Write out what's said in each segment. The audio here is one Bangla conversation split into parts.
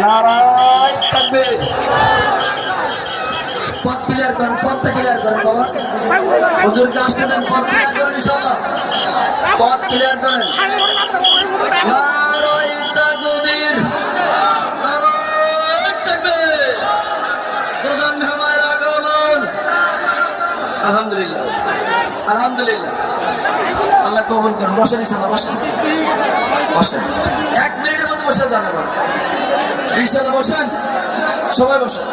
নারায়ণ তাকবীর। পথ ক্লিয়ার করেন, পথটা ক্লিয়ার করেন বাবা। হুজুরকে আসতে দেন, পথ ক্লিয়ার করেন ইনশাআল্লাহ। পথ ক্লিয়ার করেন। নারায়ণ তাকবীর, নারায়ণ তাকবীর। প্রধান মেহমান আগমন। আলহামদুলিল্লাহ, আলহামদুলিল্লাহ। আল্লাহ কবুল করুন। বসেন ইনশাআল্লাহ, বসেন বসেন। 1 মিনিটের মধ্যে বসে যান এবার ইনশাআল্লাহ। বসেন সবাই, বসেন।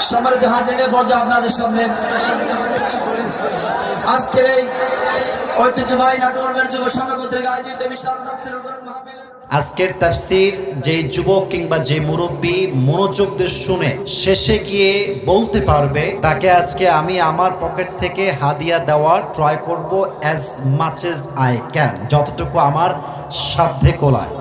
সম্মানিত হাজিরিনের পর্যায়ে আপনাদের সামনে আজকের এই ঐতিহ্যবাহী নাটোরের যুব সংঘ কর্তৃক আয়োজিত বিশাল তাফসীরুল কোরআন মাহফিল। আজকের তাফসীর যে যুবক কিংবা যে মুরব্বী মনোযোগ দিয়ে শুনে শেষে গিয়ে বলতে পারবে, তাকে আজকে আমি আমার পকেট থেকে হাদিয়া দেওয়ার ট্রাই করব as much as I can, যতটুকু আমার সাধ্যে কোলায়।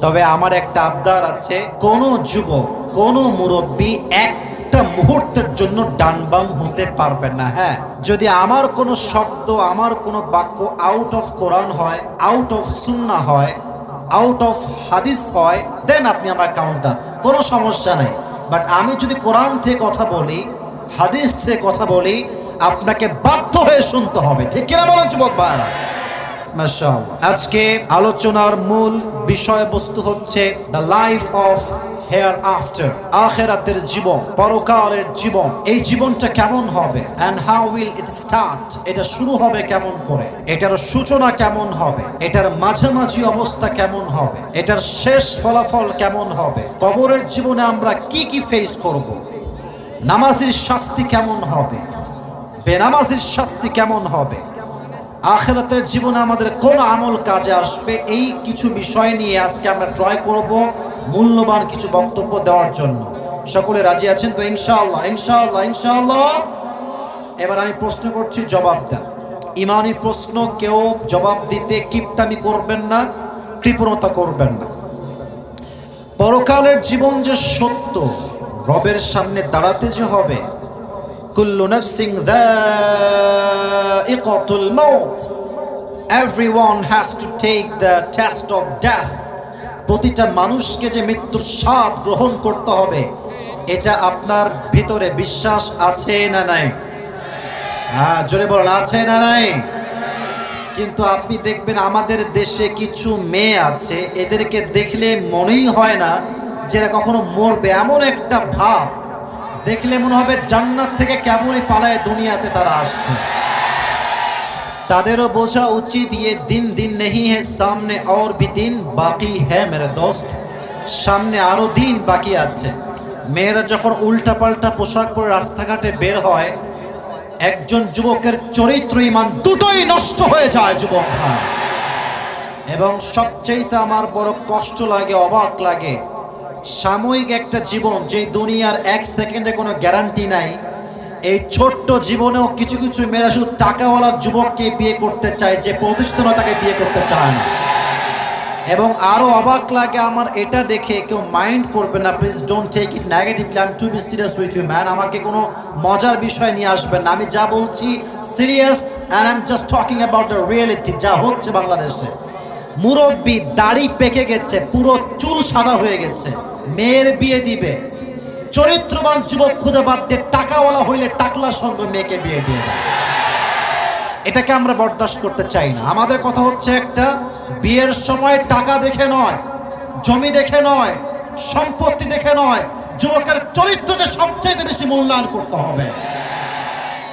তবে আমার একটা আবদার আছে, কোনো যুবক কোনো মুরব্বী একটা মুহূর্তের জন্য ডান বাম হতে পারবেন না। হ্যাঁ, যদি আমার কোনো শব্দ, আমার কোনো বাক্য আউট অফ কোরআন হয়, আউট অফ সুন্নাহ হয়, আউট অফ হাদিস হয়, দেন আপনি আমার কাউন্টার, কোনো সমস্যা নেই। বাট আমি যদি কোরআন থেকে কথা বলি, হাদিস থেকে কথা বলি, আপনাকে বাধ্য হয়ে শুনতে হবে। ঠিক কিনা বলেন যুবক ভাইরা? মাশাআল্লাহ। আজকে আলোচনার মূল বিষয়বস্তু হচ্ছে the life of hereafter, আখিরাতের জীবন, পরকালের জীবন। এই জীবনটা কেমন হবে, and how will it start, এটা শুরু হবে কেমন করে, এটার সূচনা কেমন হবে, এটার মাঝামাঝি অবস্থা কেমন হবে, এটার শেষ ফলাফল কেমন হবে, কবরের জীবনে আমরা কি কি ফেস করব, নামাজির শাস্তি কেমন হবে, বেনামাজির শাস্তি কেমন হবে, আখিরাতের জীবনে আমাদের কোন আমল কাজে আসবে, এই কিছু বিষয় নিয়ে আজকে আমরা ট্রাই করব মূল্যবান কিছু বক্তব্য দেওয়ার জন্য। সকলে রাজি আছেন তো? ইনশাআল্লাহ, ইনশাআল্লাহ, ইনশাআল্লাহ। এবার আমি প্রশ্ন করছি, জবাব দেন। ইমানি প্রশ্ন, কেউ জবাব দিতে কিপটামি করবেন না, কৃপণতা করবেন না। পরকালের জীবন যে সত্য, রবের সামনে দাঁড়াতে যে হবে, কুল্লু নাফসিন যায়িকাতুল মাউত, everyone has to take the test of death. প্রতিটা মানুষকে যে মৃত্যুর স্বাদ গ্রহণ করতে হবে, এটা আপনার ভিতরে বিশ্বাস আছে না নাই? হ্যাঁ, জোরে বলেন, আছে না নাই? কিন্তু আপনি দেখবেন আমাদের দেশে কিছু মেয়ে আছে, এদেরকে দেখলে মনেই হয় না যে এরা কখনো মরবে। এমন একটা ভাব, দেখলে মনে হবে জান্নাত থেকে কেমনই পালায় দুনিয়াতে তারা আসছে। তাদেরও বোঝা উচিত, ये दिन दिन नहीं है, सामने और भी दिन बाकी है मेरे दोस्त, সামনে আরো দিন বাকি আছে। মেয়েরা যখন উল্টাপাল্টা পোশাক পরে রাস্তাঘাটে বের হয়, একজন যুবকের চরিত্র ঈমান দুটোই নষ্ট হয়ে যায় যুবক ভাই। এবং সবচেয়ে আমার বড় কষ্ট লাগে, অবাক লাগে, সাময়িক একটা জীবন, যে দুনিয়ার 1 সেকেন্ডে কোনো গ্যারান্টি নাই, এই ছোট্ট জীবনেও কিছু কিছু মেয়েরা শুধু টাকাওয়ালা যুবককে বিয়ে করতে চায়, যে প্রতিষ্ঠিত তাকে বিয়ে করতে চায় না। এবং আরো অবাক লাগে আমার এটা দেখে, কেউ মাইন্ড করবে না, please don't take it negatively, I am to be serious with you man. আমাকে কোনো মজার বিষয় নিয়ে আসবেন না, আমি যা বলছি serious, and I am just talking about the reality, যা হচ্ছে বাংলাদেশে। মুরব্বী দাড়ি পেকে গেছে, পুরো চুল সাদা হয়ে গেছে, মেয়ের বিয়ে দিবে, চরিত্রবান যুবক খুঁজে বাদ দিয়ে টাকাওয়ালা হইলে টাকলার সঙ্গে মেয়েকে বিয়ে দিয়ে দেয়। এটাকে আমরা বরদাস্ত করতে চাই না। আমাদের কথা হচ্ছে একটা, বিয়ের সময় টাকা দেখে নয়, জমি দেখে নয়, সম্পত্তি দেখে নয়, যুবকের চরিত্রকে সবচেয়ে বেশি মূল্যায়ন করতে হবে।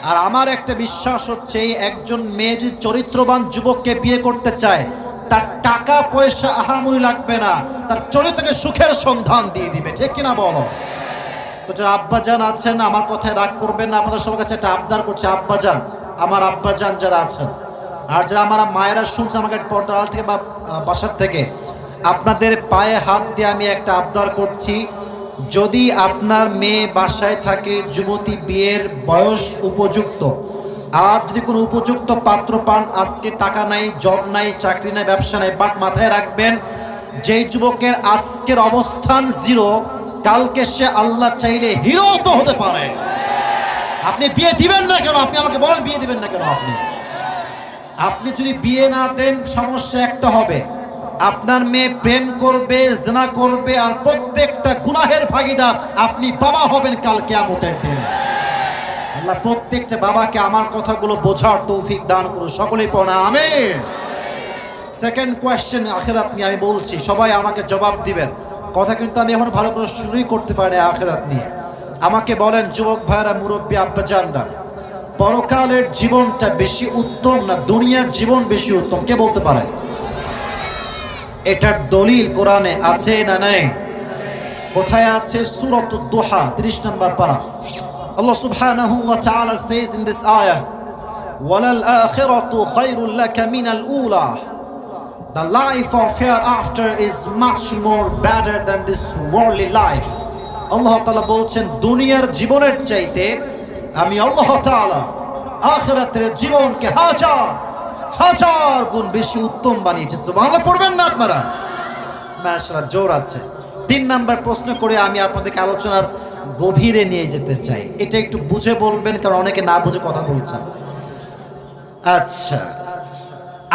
আর আমার একটা বিশ্বাস হচ্ছে, একজন মেয়ে যদি চরিত্রবান যুবককে বিয়ে করতে চায়, তার টাকা পয়সা আহামরি লাগবে না, তার চরিত্রকে সুখের সন্ধান দিয়ে দিবে। ঠিক কিনা বলো? তো যারা আব্বাজান আছেন, আমার কথায় রাগ করবেন না, আপনাদের সবার কাছে একটা আবদার করছে, আব্বাজান, আমার আব্বাজান যারা আছেন, আর যারা আমার মায়েরা শুনছে আমাকে পর্দার আড়াল থেকে বা বাসার থেকে, আপনাদের পায়ে হাত দিয়ে আমি একটা আবদার করছি, যদি আপনার মেয়ে বাসায় থাকে, যুবতী বিয়ের বয়স উপযুক্ত, আর যদি কোনো উপযুক্ত পাত্র পান, আজকে টাকা নাই, জব নাই, চাকরি নাই, ব্যবসা নাই, বাট মাথায় রাখবেন, যেই যুবকের আজকের অবস্থান 0, কালকে সে আল্লাহ চাইলে হিরো তো হতে পারে। আপনি বিয়ে দিবেন না কেন? আপনি আমাকে বলেন, বিয়ে দিবেন না কেন? আপনি আপনি যদি বিয়ে না দেন সমস্যা একটা হবে, আপনার মেয়ে প্রেম করবে, জিনা করবে, আর প্রত্যেকটা গুনাহের ভাগীদার আপনি বাবা হবেন কাল কিয়ামতের দিন। আল্লাহ প্রত্যেকটা বাবাকে আমার কথাগুলো বোঝার তৌফিক দান করুন, সকলেই পড়া আমিন। সেকেন্ড কোয়েশ্চেন আখিরাত নিয়ে আমি বলছি, সবাই আমাকে জবাব দিবেন। কথা কিন্তু আমি এখন ভালো করে শুরুই করতে পারি না আখিরাত নিয়ে। আমাকে বলেন যুবক ভাইরা, মুরব্বী আব্বাজানরা, পরকালের জীবনটা বেশি উত্তম না দুনিয়ার জীবন বেশি উত্তম? কে বলতে পারে? এটার দলিল কোরআনে আছে না নাই? কোথায় আছে? সূরাতুদ দুহা 30 নম্বর পারা। Allah subhanahu wa ta'ala says in this ayah, وَلَلْ آخِرَةُ خَيْرٌ لَكَ مِنَ الْأُولَى. The life of hereafter is much more better than this worldly life. Allah ta'ala বলছেন দুনিয়ার জীবনের চাইতে আমি আল্লাহ তাআলা আখিরাতের জীবনকে হাজার হাজার গুণ বেশি উত্তম বানিয়েছি। সুবহানাল্লাহ পড়বেন না আপনারা? মাশাআল্লাহ, জোর আছে। 3 নাম্বার প্রশ্ন করে আমি আপনাদেরকে আলোচনার গভীরে নিয়ে যেতে চাই। এটা একটু বুঝে বলবেন, কারণ অনেকে না বুঝে কথা বলছেন। আচ্ছা,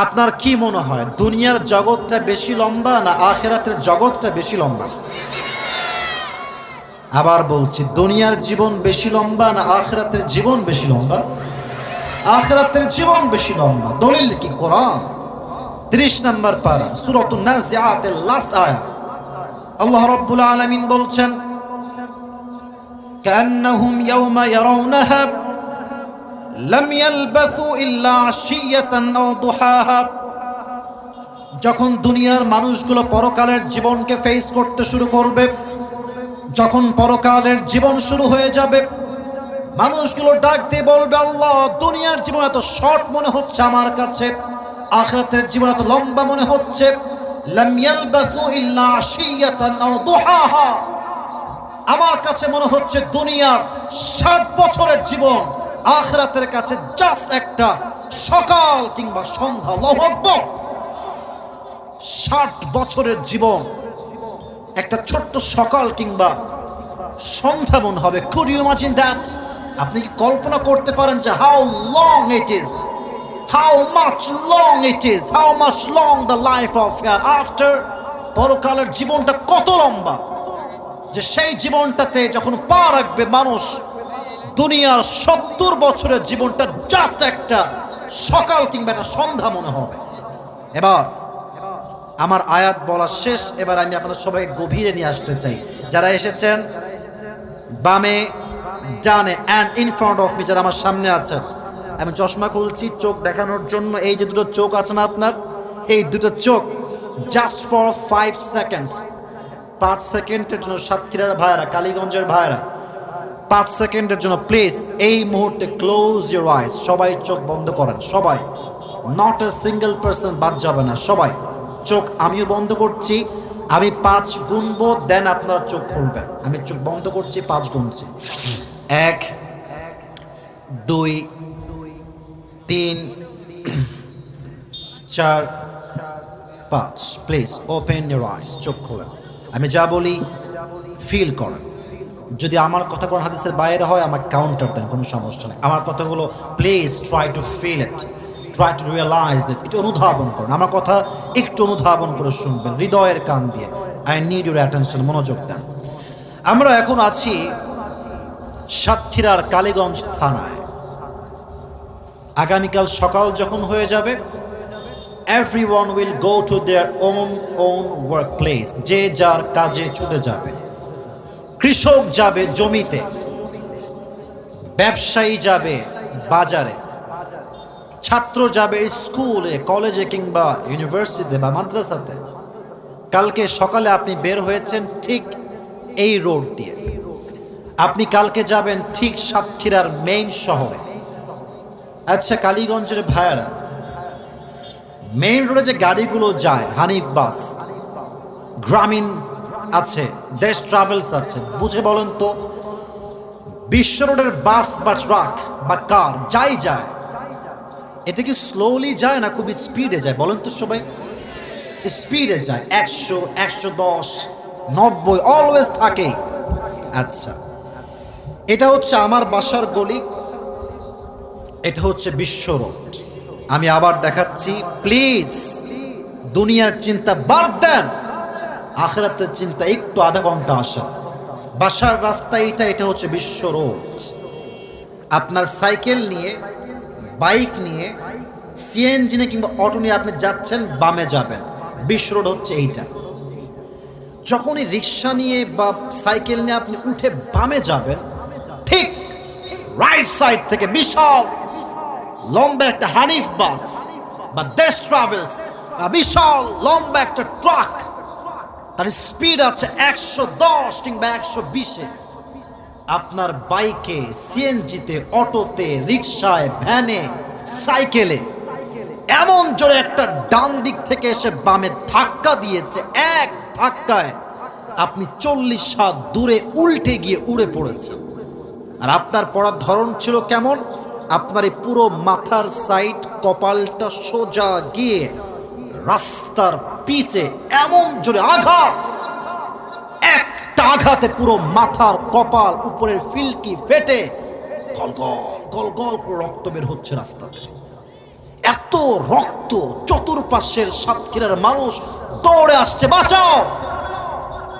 আপনার কি মনে হয় দুনিয়ার জগৎটা বেশি লম্বা না আখিরাতের জগৎটা বেশি লম্বা? আবার বলছি, দুনিয়ার জীবন বেশি লম্বা না আখিরাতের জীবন বেশি লম্বা? আখিরাতের জীবন বেশি লম্বা। দলিল কি? কোরআন 30 নম্বর পারা সূরাতুন নাজিআতের লাস্ট আয়াত। আল্লাহ রাব্বুল আলামিন বলছেন, কান্নাহুম ইয়াওমা ইয়ারাউনাহা লাম ইয়ালবাসু ইল্লা আশিয়াতান আও দুহাহা। যখন দুনিয়ার মানুষগুলো পরকালের জীবনকে ফেস করতে শুরু করবে, যখন পরকালের জীবন শুরু হয়ে যাবে, মানুষগুলো ডাক দিয়ে বলবে, আল্লাহ দুনিয়ার জীবন এত শর্ট মনে হচ্ছে আমার কাছে, আখিরাতের জীবন এত লম্বা মনে হচ্ছে। লাম ইয়ালবাসু ইল্লা আশিয়াতান আও দুহাহা। আমার কাছে মনে হচ্ছে দুনিয়ার 60 বছরের জীবন আখিরাতের কাছে জাস্ট একটা সকাল কিংবা সন্ধ্যা। আল্লাহু আকবার। 60 বছরের জীবন একটা ছোট্ট সকাল কিংবা সন্ধ্যা মনে হবে। Could you imagine that? আপনি কি কল্পনা করতে পারেন যে how long it is, how much long it is, how much long the life of hereafter? পরকালের জীবনটা কত লম্বা যে সেই জীবনটাতে যখন পা রাখবে মানুষ, দুনিয়ার 70 বছরের জীবনটা জাস্ট একটা সকাল কিংবা একটা সন্ধ্যা মনে হবে। এবার আমার আয়াত বলা শেষ, এবার আমি আপনাদের সবাই গভীরে নিয়ে আসতে চাই। যারা এসেছেন বামে ডানে and in front of me, যারা আমার সামনে আছেন, আমি চশমা খুলছি চোখ দেখানোর জন্য। এই যে দুটো চোখ আছে না আপনার, এই দুটো চোখ জাস্ট ফর 5 সেকেন্ডস, 5 সেকেন্ডের জন্য সাতক্ষীরার ভাইরা, কালীগঞ্জের ভাইরা, 5 সেকেন্ডের জন্য প্লিজ এই মুহূর্তে ক্লোজ ইউর আইস। সবাই চোখ বন্ধ করেন, সবাই, নট এ সিঙ্গেল পারসন বাদ যাবে না, সবাই চোখ। আমিও বন্ধ করছি, আমি 5 গুনবো, দেন আপনারা চোখ খুলবেন। আমি চোখ বন্ধ করছি, 5 গুনছি। 1 2 3 4 5। প্লিজ ওপেন ইউর আইস, চোখ খোলেন। আমি যা বলি ফিল করেন। যদি আমার কথা কোন হাদিসের বাইরে হয় আমার কাউন্টার দেন, কোনো সমস্যা নেই। আমার কথাগুলো please try to feel it, try to realise it. একটু অনুধাবন করুন, আমার কথা একটু অনুধাবন করে শুনবেন হৃদয়ের কান দিয়ে। আই নিড ইউর অ্যাটেনশন, মনোযোগ দেন। আমরা এখন আছি সাতক্ষীরার কালীগঞ্জ থানায়। আগামীকাল সকাল যখন হয়ে যাবে, everyone will go to their own workplace. যে যার কাজে ছুটে যাবে। কৃষক যাবে জমিতে, ব্যবসায়ী যাবে বাজারে, ছাত্র যাবে স্কুলে, কলেজে কিংবা ইউনিভার্সিটিতে বা মাদ্রাসাতে। কালকে সকালে আপনি বের হয়েছেন ঠিক এই রোড দিয়ে, আপনি কালকে যাবেন ঠিক সাতক্ষীরার মেইন শহরে। আচ্ছা কালীগঞ্জের ভাইয়ারা, মেইন রোডে যে গাড়িগুলো যায়, হানিফ বাস, গ্রামীণ আছে, দেশ ট্রাভেলস আছে, বুঝে বলেন তো বিশ্ব রোডের বাস বা ট্রাক বা কার যাই যায়, এটা কি স্লোলি যায় না খুবই স্পিডে যায়? বলেন তো সবাই। স্পিডে যায়, 100, 110, 90 অলওয়েজ থাকে। আচ্ছা, এটা হচ্ছে আমার বাসার গলি, এটা হচ্ছে বিশ্ব রোড। আমি আবার দেখাচ্ছি, প্লিজ দুনিয়ার চিন্তা বাদ দেন, আখিরাতের চিন্তা একটু আধা ঘন্টা আসেন। বাসার রাস্তা এটা হচ্ছে বিশ্ব রোড। আপনার সাইকেল নিয়ে, বাইক নিয়ে, সিএনজি নিয়ে কিংবা অটো নিয়ে আপনি যাচ্ছেন, বামে যাবেন, বিশ্ব রোড হচ্ছে এইটা। যখনই রিক্সা নিয়ে বা সাইকেল নিয়ে আপনি উঠে বামে যাবেন, ঠিক রাইট সাইড থেকে বিশাল লম্বা একটা হানিফ বাস বা দেশ ট্রাভেলস বা বিশাল লম্বা একটা ট্রাক, তার স্পিড আছে 110 কিংবা 120-এ। আপনার বাইকে, সিএনজিতে, অটোতে, রিক্সায়, ভ্যানে, সাইকেলে এমন জোরে একটা ডান দিক থেকে এসে বামে ধাক্কা দিয়েছে, এক ধাক্কায় আপনি 40 হাত দূরে উল্টে গিয়ে উড়ে পড়েছেন। আর আপনার পড়ার ধরন ছিল কেমন? আপনার এই পুরো মাথার সাইড, কপালটা সোজা গিয়ে রাস্তার পিছে এমন জোরে আঘাত, একটা আঘাতে পুরো মাথার কপাল উপরের ফিল্কি ফেটে গল গল গল গল করে রক্ত বের হচ্ছে রাস্তাতে। এত রক্ত, চতুর্পাশের সাতক্ষীরার মানুষ দৌড়ে আসছে, বাঁচাও,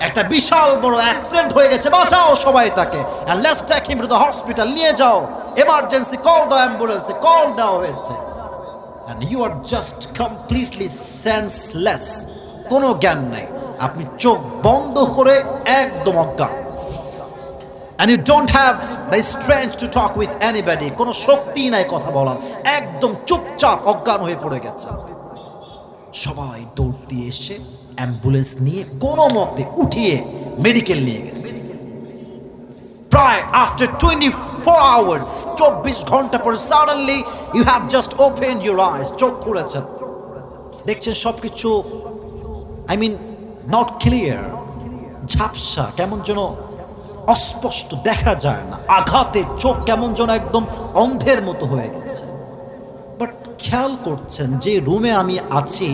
একটা বিশাল বড় অ্যাক্সিডেন্ট হয়ে গেছে, বাঁচাও সবাই তাকে, and let's take him to the hospital, নিয়ে যাও, এমার্জেন্সি কল দাও, অ্যাম্বুলেন্সে কল দেওয়া হয়েছে, and you are just completely senseless, কোনো জ্ঞান নাই, আপনি চোখ বন্ধ করে একদম অজ্ঞান, and you don't have the strength to talk with anybody, কোনো শক্তি নাই কথা বলার, একদম চুপচাপ অজ্ঞান হয়ে পড়ে গেছে। সবাই দৌড় দিয়ে এসে অ্যাম্বুলেন্স নিয়ে কোনো মতে উঠিয়ে মেডিকেল নিয়ে গেছে। প্রায় আফটার 24 আওয়ার্স, 24 ঘন্টা পরে suddenly you have just open your eyes, চোখ খুলেছেন, দেখছেন সবকিছু নট ক্লিয়ার, ঝাপসা, কেমন যেন অস্পষ্ট, দেখা যায় না, আঘাতে চোখ কেমন যেন একদম অন্ধের মতো হয়ে গেছে। বাট খেয়াল করছেন যে রুমে আমি আছি,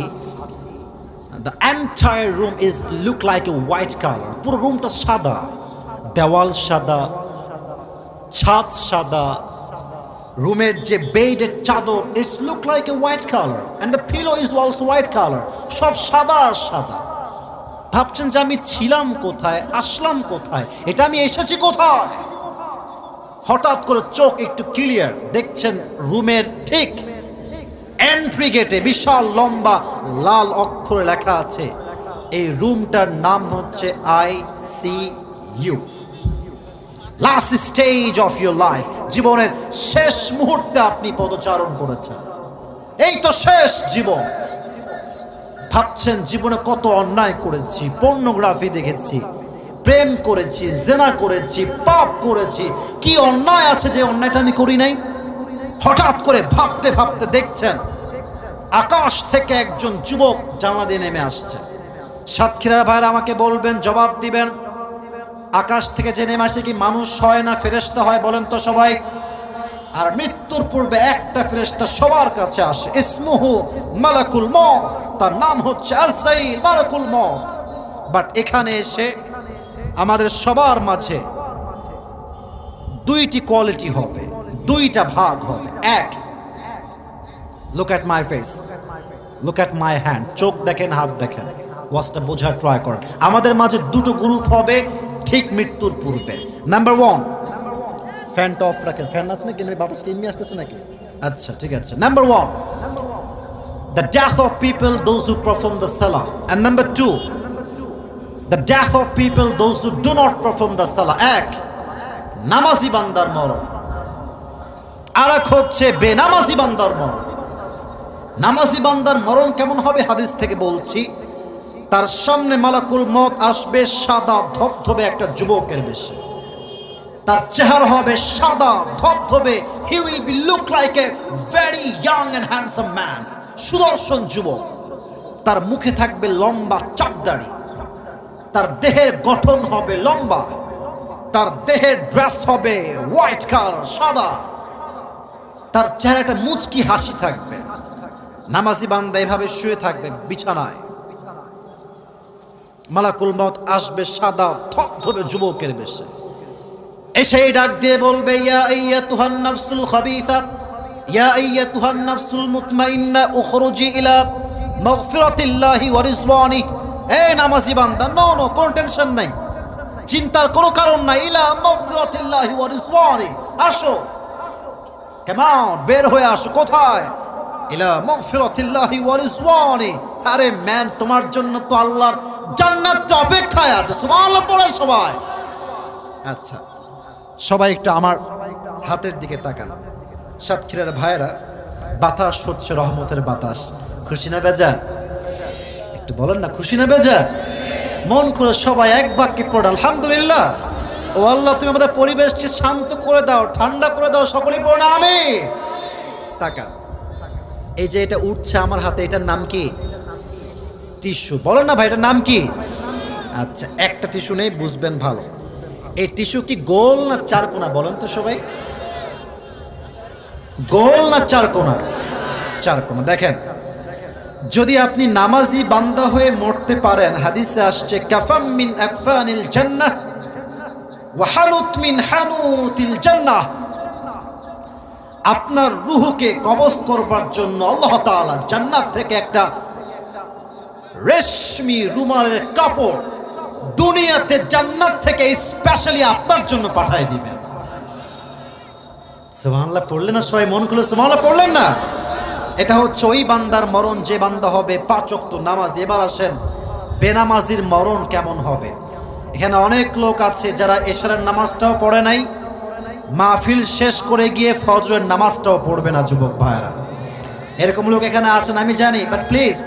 the entire room is look like a white color, পুরো রুমটা সাদা, দেওয়াল সাদা, ছাদ সাদা, রুমের যে বেডের চাদর it's look like a white colour, and the pillow is also white color, সব সাদা আর সাদা। ভাবছেন যে আমি ছিলাম কোথায়, আসলাম কোথায়, এটা আমি এসেছি কোথায়? হঠাৎ করে চোখ একটু ক্লিয়ার, দেখছেন রুমের ঠিক এন্ট্রি গেটে বিশাল লম্বা লাল অক্ষরে লেখা আছে, এই রুমটার নাম হচ্ছে ICU, last stage of your life, জীবনের শেষ মুহূর্তে আপনি পদচারণ করেছেন, এই তো শেষ জীবন। ভাবছেন জীবনে কত অন্যায় করেছি, পর্নোগ্রাফি দেখেছি, প্রেম করেছি, জেনা করেছি, পাপ করেছি, কি অন্যায় আছে যে অন্যায়টা আমি করি নাই? হঠাৎ করে ভাবতে ভাবতে দেখছেন আকাশ থেকে একজন যুবক জানলা দিয়ে নেমে আসছে। সাতক্ষীরার ভাইরা আমাকে বলবেন, জবাব দিবেন, আকাশ থেকে যে নেমে আসে কি মানুষ হয় না ফেরেশতা হয়? বলেন তো সবাই। আর মৃত্যুর পূর্বে একটা ফেরেশতা সবার কাছে আসে, ইসমুহু মালাকুল মউত, তার নাম হচ্ছে আজরাইল, মালাকুল মউত। বাট এখানে এসে আমাদের সবার মাঝে দুইটি কোয়ালিটি হবে, দুইটা ভাগ হবে। এক, look at my face, look at my hand, চোখ দেখেন, হাত দেখেন, ওয়াজটা বোঝার ট্রাই করেন। আমাদের মাঝে দুটো গ্রুপ হবে ঠিক মৃত্যুর পূর্বে। নাম্বার 1, ফ্যানটা অফ রাখেন, ফ্যান আছে নাকি, বাতাস কিনে আসতেছে নাকি? আচ্ছা ঠিক আছে। Number 1, the death of people, those who perform the salah, and number 2, the death of people, those who do not perform the salah. এক, নামাজি বান্দার মরণ, আর এক হচ্ছে বেনামাজি বান্দার মরণ। নামাজি বান্দার মরণ কেমন হবে? হাদিস থেকে বলছি, তার সামনে মালাকুল মউত আসবে সাদা ধবধবে একটা যুবকের বেশে, তার চেহারা হবে সাদা ধবধবে, he will be look like a very young and handsome man, সুদর্শন যুবক। তার মুখে থাকবে লম্বা চাপদাড়ি, তার দেহের গঠন হবে লম্বা, তার দেহের ড্রেস হবে হোয়াইট কালার, সাদা, তার চেহারাটা মুচকি হাসি থাকবে। নামাজি বান্দা এভাবে শুয়ে থাকবে বিছানায়, মালাকুল মউত আসবে সাদা ধবধবে যুবকের বেশে, এসে ডাক দিয়ে বলবে, ইয়া আইয়াতুহান নাফসুল খাবিসা, ইয়া আইয়াতুহান নাফসুল মুতমাইন্না উখরুজি ইলা মাগফিরাতিল্লাহি ওয়া রিজওয়ানি। এই নামাজি বান্দা, নো কোনো টেনশন নাই, চিন্তার কোনো কারণ নাই। ইলা মাগফিরাতিল্লাহি ওয়া রিজওয়ানি, আসো, কেমন বের হয়ে আসো। কোথায়? ইলা মাগফিরাতিল্লাহি ওয়া রিজওয়ানি। আরে ম্যান, তোমার জন্য তো আল্লাহর জান্নাত অপেক্ষায় আছে। সুবহানাল্লাহ পড়েন সবাই। আচ্ছা, সবাই একটু আমার হাতের দিকে তাকান। সাতক্ষীরার ভাইরা, বাতাস হচ্ছে রহমতের বাতাস। খুশি না বেজার? একটু বলেন না, খুশি না বেজার? মন করে সবাই এক বাক্যে পড়ে আলহামদুলিল্লাহ। ও আল্লাহ, তুমি আমাদের পরিবেশকে শান্ত করে দাও, ঠান্ডা করে দাও। সকলেই পড়ে না আমি। তাকান, এই যে এটা উঠছে আমার হাতে, এটার নাম কি? টিস্যু। বলেন না ভাই, এটার নাম কি? আচ্ছা, একটা টিস্যু নেই, বুঝবেন ভালো। এই টিস্যু কি গোল না চারকোনা? বলেন তো সবাই, গোল না চারকোনা? চারকোনা। দেখেন, যদি আপনি নামাজি বান্দা হয়ে মরতে পারেন, হাদিসে আসছে কাফাম মিন আকফানিল জান্নাহ ওয়া হানুত মিন হানুতিল জান্নাহ। আপনার রূহকে কবজ করবার জন্য আল্লাহ তাআলা জান্নাত থেকে একটা রেশমি রুমালের কাপড় দুনিয়াতে জান্নাত থেকে স্পেশালি আপনার জন্য পাঠিয়ে দিবেন। সুবহানাল্লাহ পড়লেন না সবাই? মন খুলে সুবহানাল্লাহ পড়লেন না? এটা হচ্ছে ওই বান্দার মরণ যে বান্দা হবে 5 ওয়াক্ত নামাজ। এবার আসেন, বেনামাজির মরণ কেমন হবে? এখানে অনেক লোক আছে যারা এশারের নামাজটাও পড়ে নাই, মাহফিল শেষ করে গিয়ে ফজরের নামাজটাও পড়বে না। যুবক ভাইরা, এরকম লোক এখানে আছেন আমি জানি, বাট প্লিজ,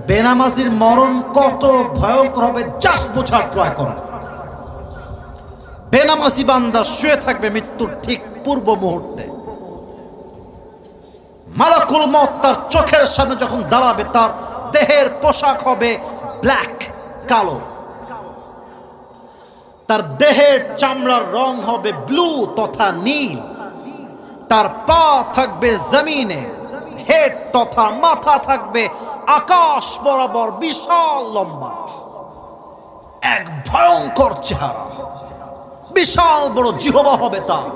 বেনামাজির মরণ কত ভয়ঙ্কর হবে জাস্ট বোঝার ট্রাই করেন। বেনামাজি বান্দা শুয়ে থাকবে মৃত্যুর ঠিক পূর্ব মুহূর্তে। মালাকুল মউত তার চোখের সামনে যখন দাঁড়াবে, তার দেহের পোশাক হবে ব্ল্যাক, কালো। তার দেহের চামড়ার রং হবে ব্লু তথা নীল। তার পা থাকবে জমিনে, হেড তথা মাথা থাকবে আকাশ বরাবর বিশাল লম্বা। এক ভয়ঙ্কর চেহারা, বিশাল বড় জিহ্বা হবে তার।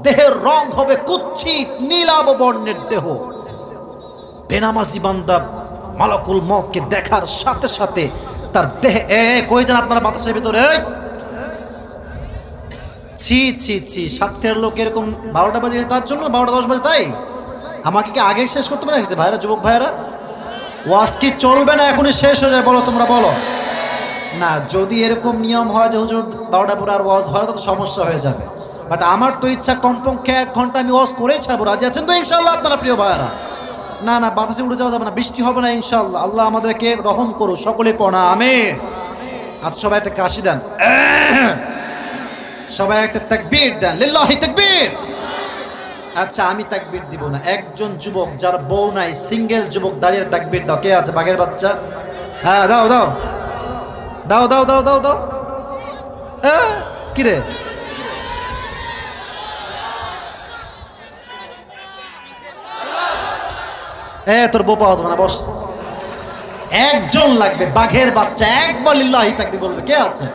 দেহের রং হবে কুৎসিত নীলাভ বর্ণের দেহ। বেনামাজি বান্দা মালাকুল মউতকে দেখার সাথে সাথে তার দেহে কই যান আপনারা বাতাসের ভিতরে? ছি ছি ছি, সাতক্ষীরার লোক এরকম 12টা বাজে তার জন্য 12টা 10 বাজে, তাই আমাকে কি আগে শেষ করতে পারে ভাইরা? যুবক ভাইরা, ওয়াজ কি চলবে না এখনই শেষ হয়ে যায়? বলো, তোমরা বলো না। যদি এরকম নিয়ম হয় যে হুজুর 12টা পরে আর ওয়াজ হয়, তো সমস্যা হয়ে যাবে। বাট আমার তো ইচ্ছা কমপক্ষে 1 ঘন্টা আমি ওয়াজ করেই ছাড়বো। রাজি আছেন তো ইনশাআল্লাহ আপনারা প্রিয় ভাইরা? না না, বাতাসে উড়ে যাওয়া যাবে না, বৃষ্টি হবে না ইনশাআল্লাহ। আল্লাহ আমাদেরকে রহম করুক, সকলে পড়া আমিন। আচ্ছা, সবাই একটা কাশি দেন, সবাই একটা তাকবীর দেন, লিল্লাহি তাকবীর। আচ্ছা, আমি তাকবীর দিব না, একজন যুবক যার বউ নাই, সিঙ্গেল যুবক দাঁড়িয়ে তাকবীর দাও। কে আছে? বাঘের বাচ্চা? হ্যাঁ, দাও দাও দাও দাও দাও দাও দাও। হ্যাঁ, কি রে? তোর বউ পাওয়া যাবে না, বস। একজন লাগবে, বাঘের বাচ্চা, একবার লিল্লাহি তাকবীর বলবে। কে আছে?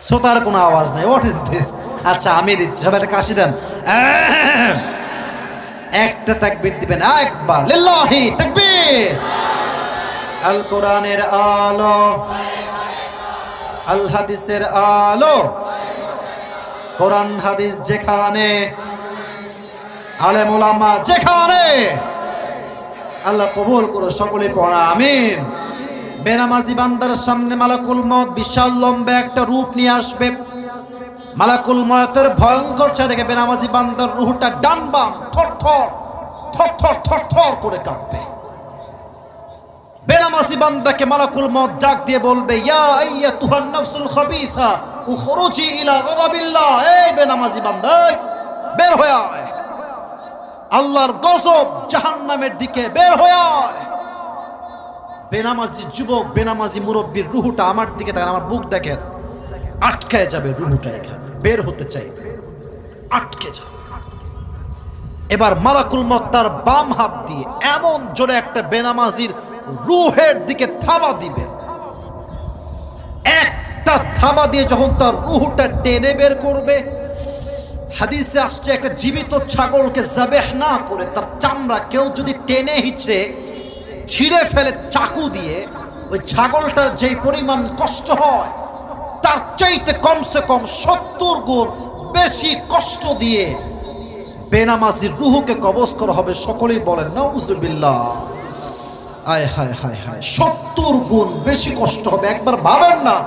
শ্রোতার কোনো আওয়াজ নাই। What is this? আচ্ছা, আমি দিচ্ছি, সবাই একটা কাশি দেন। একটা তাকবীর দিবেন, একবার লিল্লাহি তাকবীর। আল কোরআনের আলো, আল হাদিসের আলো, কোরআন হাদিস যেখানে, আলেম ওলামা যেখানে, আল্লাহ কবুল করো, সকলে পড়া আমিন। বেনামাজি বান্দার সামনে মালাকুল মউত বিশাল লম্বা একটা রূপ নিয়ে আসবে। মালাকুল মউতের ভয়ঙ্কর চেহারা দেখে বেনামাজি বান্দার রূহটা ডান বাম থরথর থরথর থরথর করে কাঁপবে। বেনামাজি বান্দাকে মালাকুল মউত ডাক দিয়ে বলবে, ইয়া আইয়াতুহান নাফসুল খাবিসা উখরুজি ইলা গাযাবিল্লাহ। এই বেনামাজি বান্দা, বের হয়ে আয়, আল্লাহর গজব জাহান্নামের দিকে বের হয়ে আয়। বেনামাজি যুবক, বেনামাজি মুরব্বীর রুহুটা আমার দিকে তাকান, আমার বুক দেখেন, আটকে যাবে রুহুটা, এখানে বের হতে চাইবে, আটকে যাবে। এবার মালাকুল মউত তার বাম হাত দিয়ে এমন জোরে একটা বেনামাজির রুহের দিকে থাবা দিবে। একটা থাবা দিয়ে যখন তার রুহটা টেনে বের করবে, হাদিসে আসছে একটা জীবিত ছাগলকে যাবেহ না করে তার চামড়া কেউ যদি টেনে হিচড়ে ছিঁড়ে ফেলে চাকু দিয়ে, ওই ছাগলটার যেই পরিমাণ কষ্ট হয় তার চাইতে কমসে কম 70 গুণ বেশি কষ্ট দিয়ে বেনামাজির রুহকে কবজ করা হবে। সকলেই বলেন নাউজুবিল্লাহ। আয় হায় হায় হায়, 70 গুণ বেশি কষ্ট হবে। একবার ভাবেন না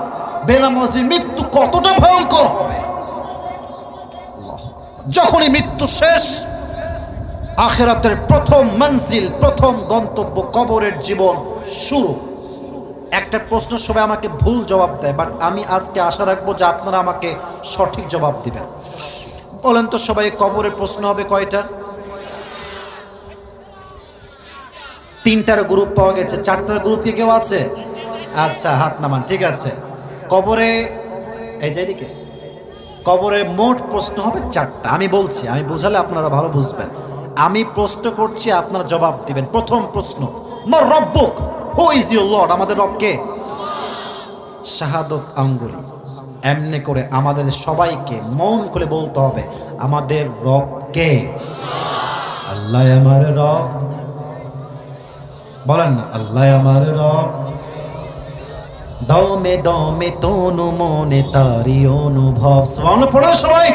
বেনামাজির মৃত্যু কতটা ভয়ঙ্কর হবে। যখনই মৃত্যু শেষ, আখিরাতের প্রথম মঞ্জিল, প্রথম গন্তব্য কবরের জীবন শুরু। একটা প্রশ্ন সবাই আমাকে ভুল জবাব দেয়, বাট আমি আজকে আশা রাখবো যে আপনারা আমাকে সঠিক জবাব দিবেন। বলেন তো সবাই, কবরের প্রশ্ন হবে কয়টা? 3টার গ্রুপ পাওয়া গেছে। 4টার গ্রুপ কি কেউ আছে? আচ্ছা, হাত নামান। ঠিক আছে, কবরে এই যে এদিকে, কবরে মোট প্রশ্ন হবে 4টা। আমি বলছি, আমি বুঝালে আপনারা ভালো বুঝবেন। আমি প্রশ্ন করছি, আপনারা জবাব দিবেন। প্রথম প্রশ্ন, মা রব্বুক, হু ইজ ইউর লর্ড? আমাদের রব কে? শাহাদত আঙ্গুলি এমনি করে আমাদের সবাইকে মন করে বলতে হবে, আমাদের রব কে? আল্লাহ আমার রব। বলেন না, আল্লাহ আমার রব। দমে দমে তনু মনে তারি অনুভব। সুবহানাল্লাহ পড়ো সবাই।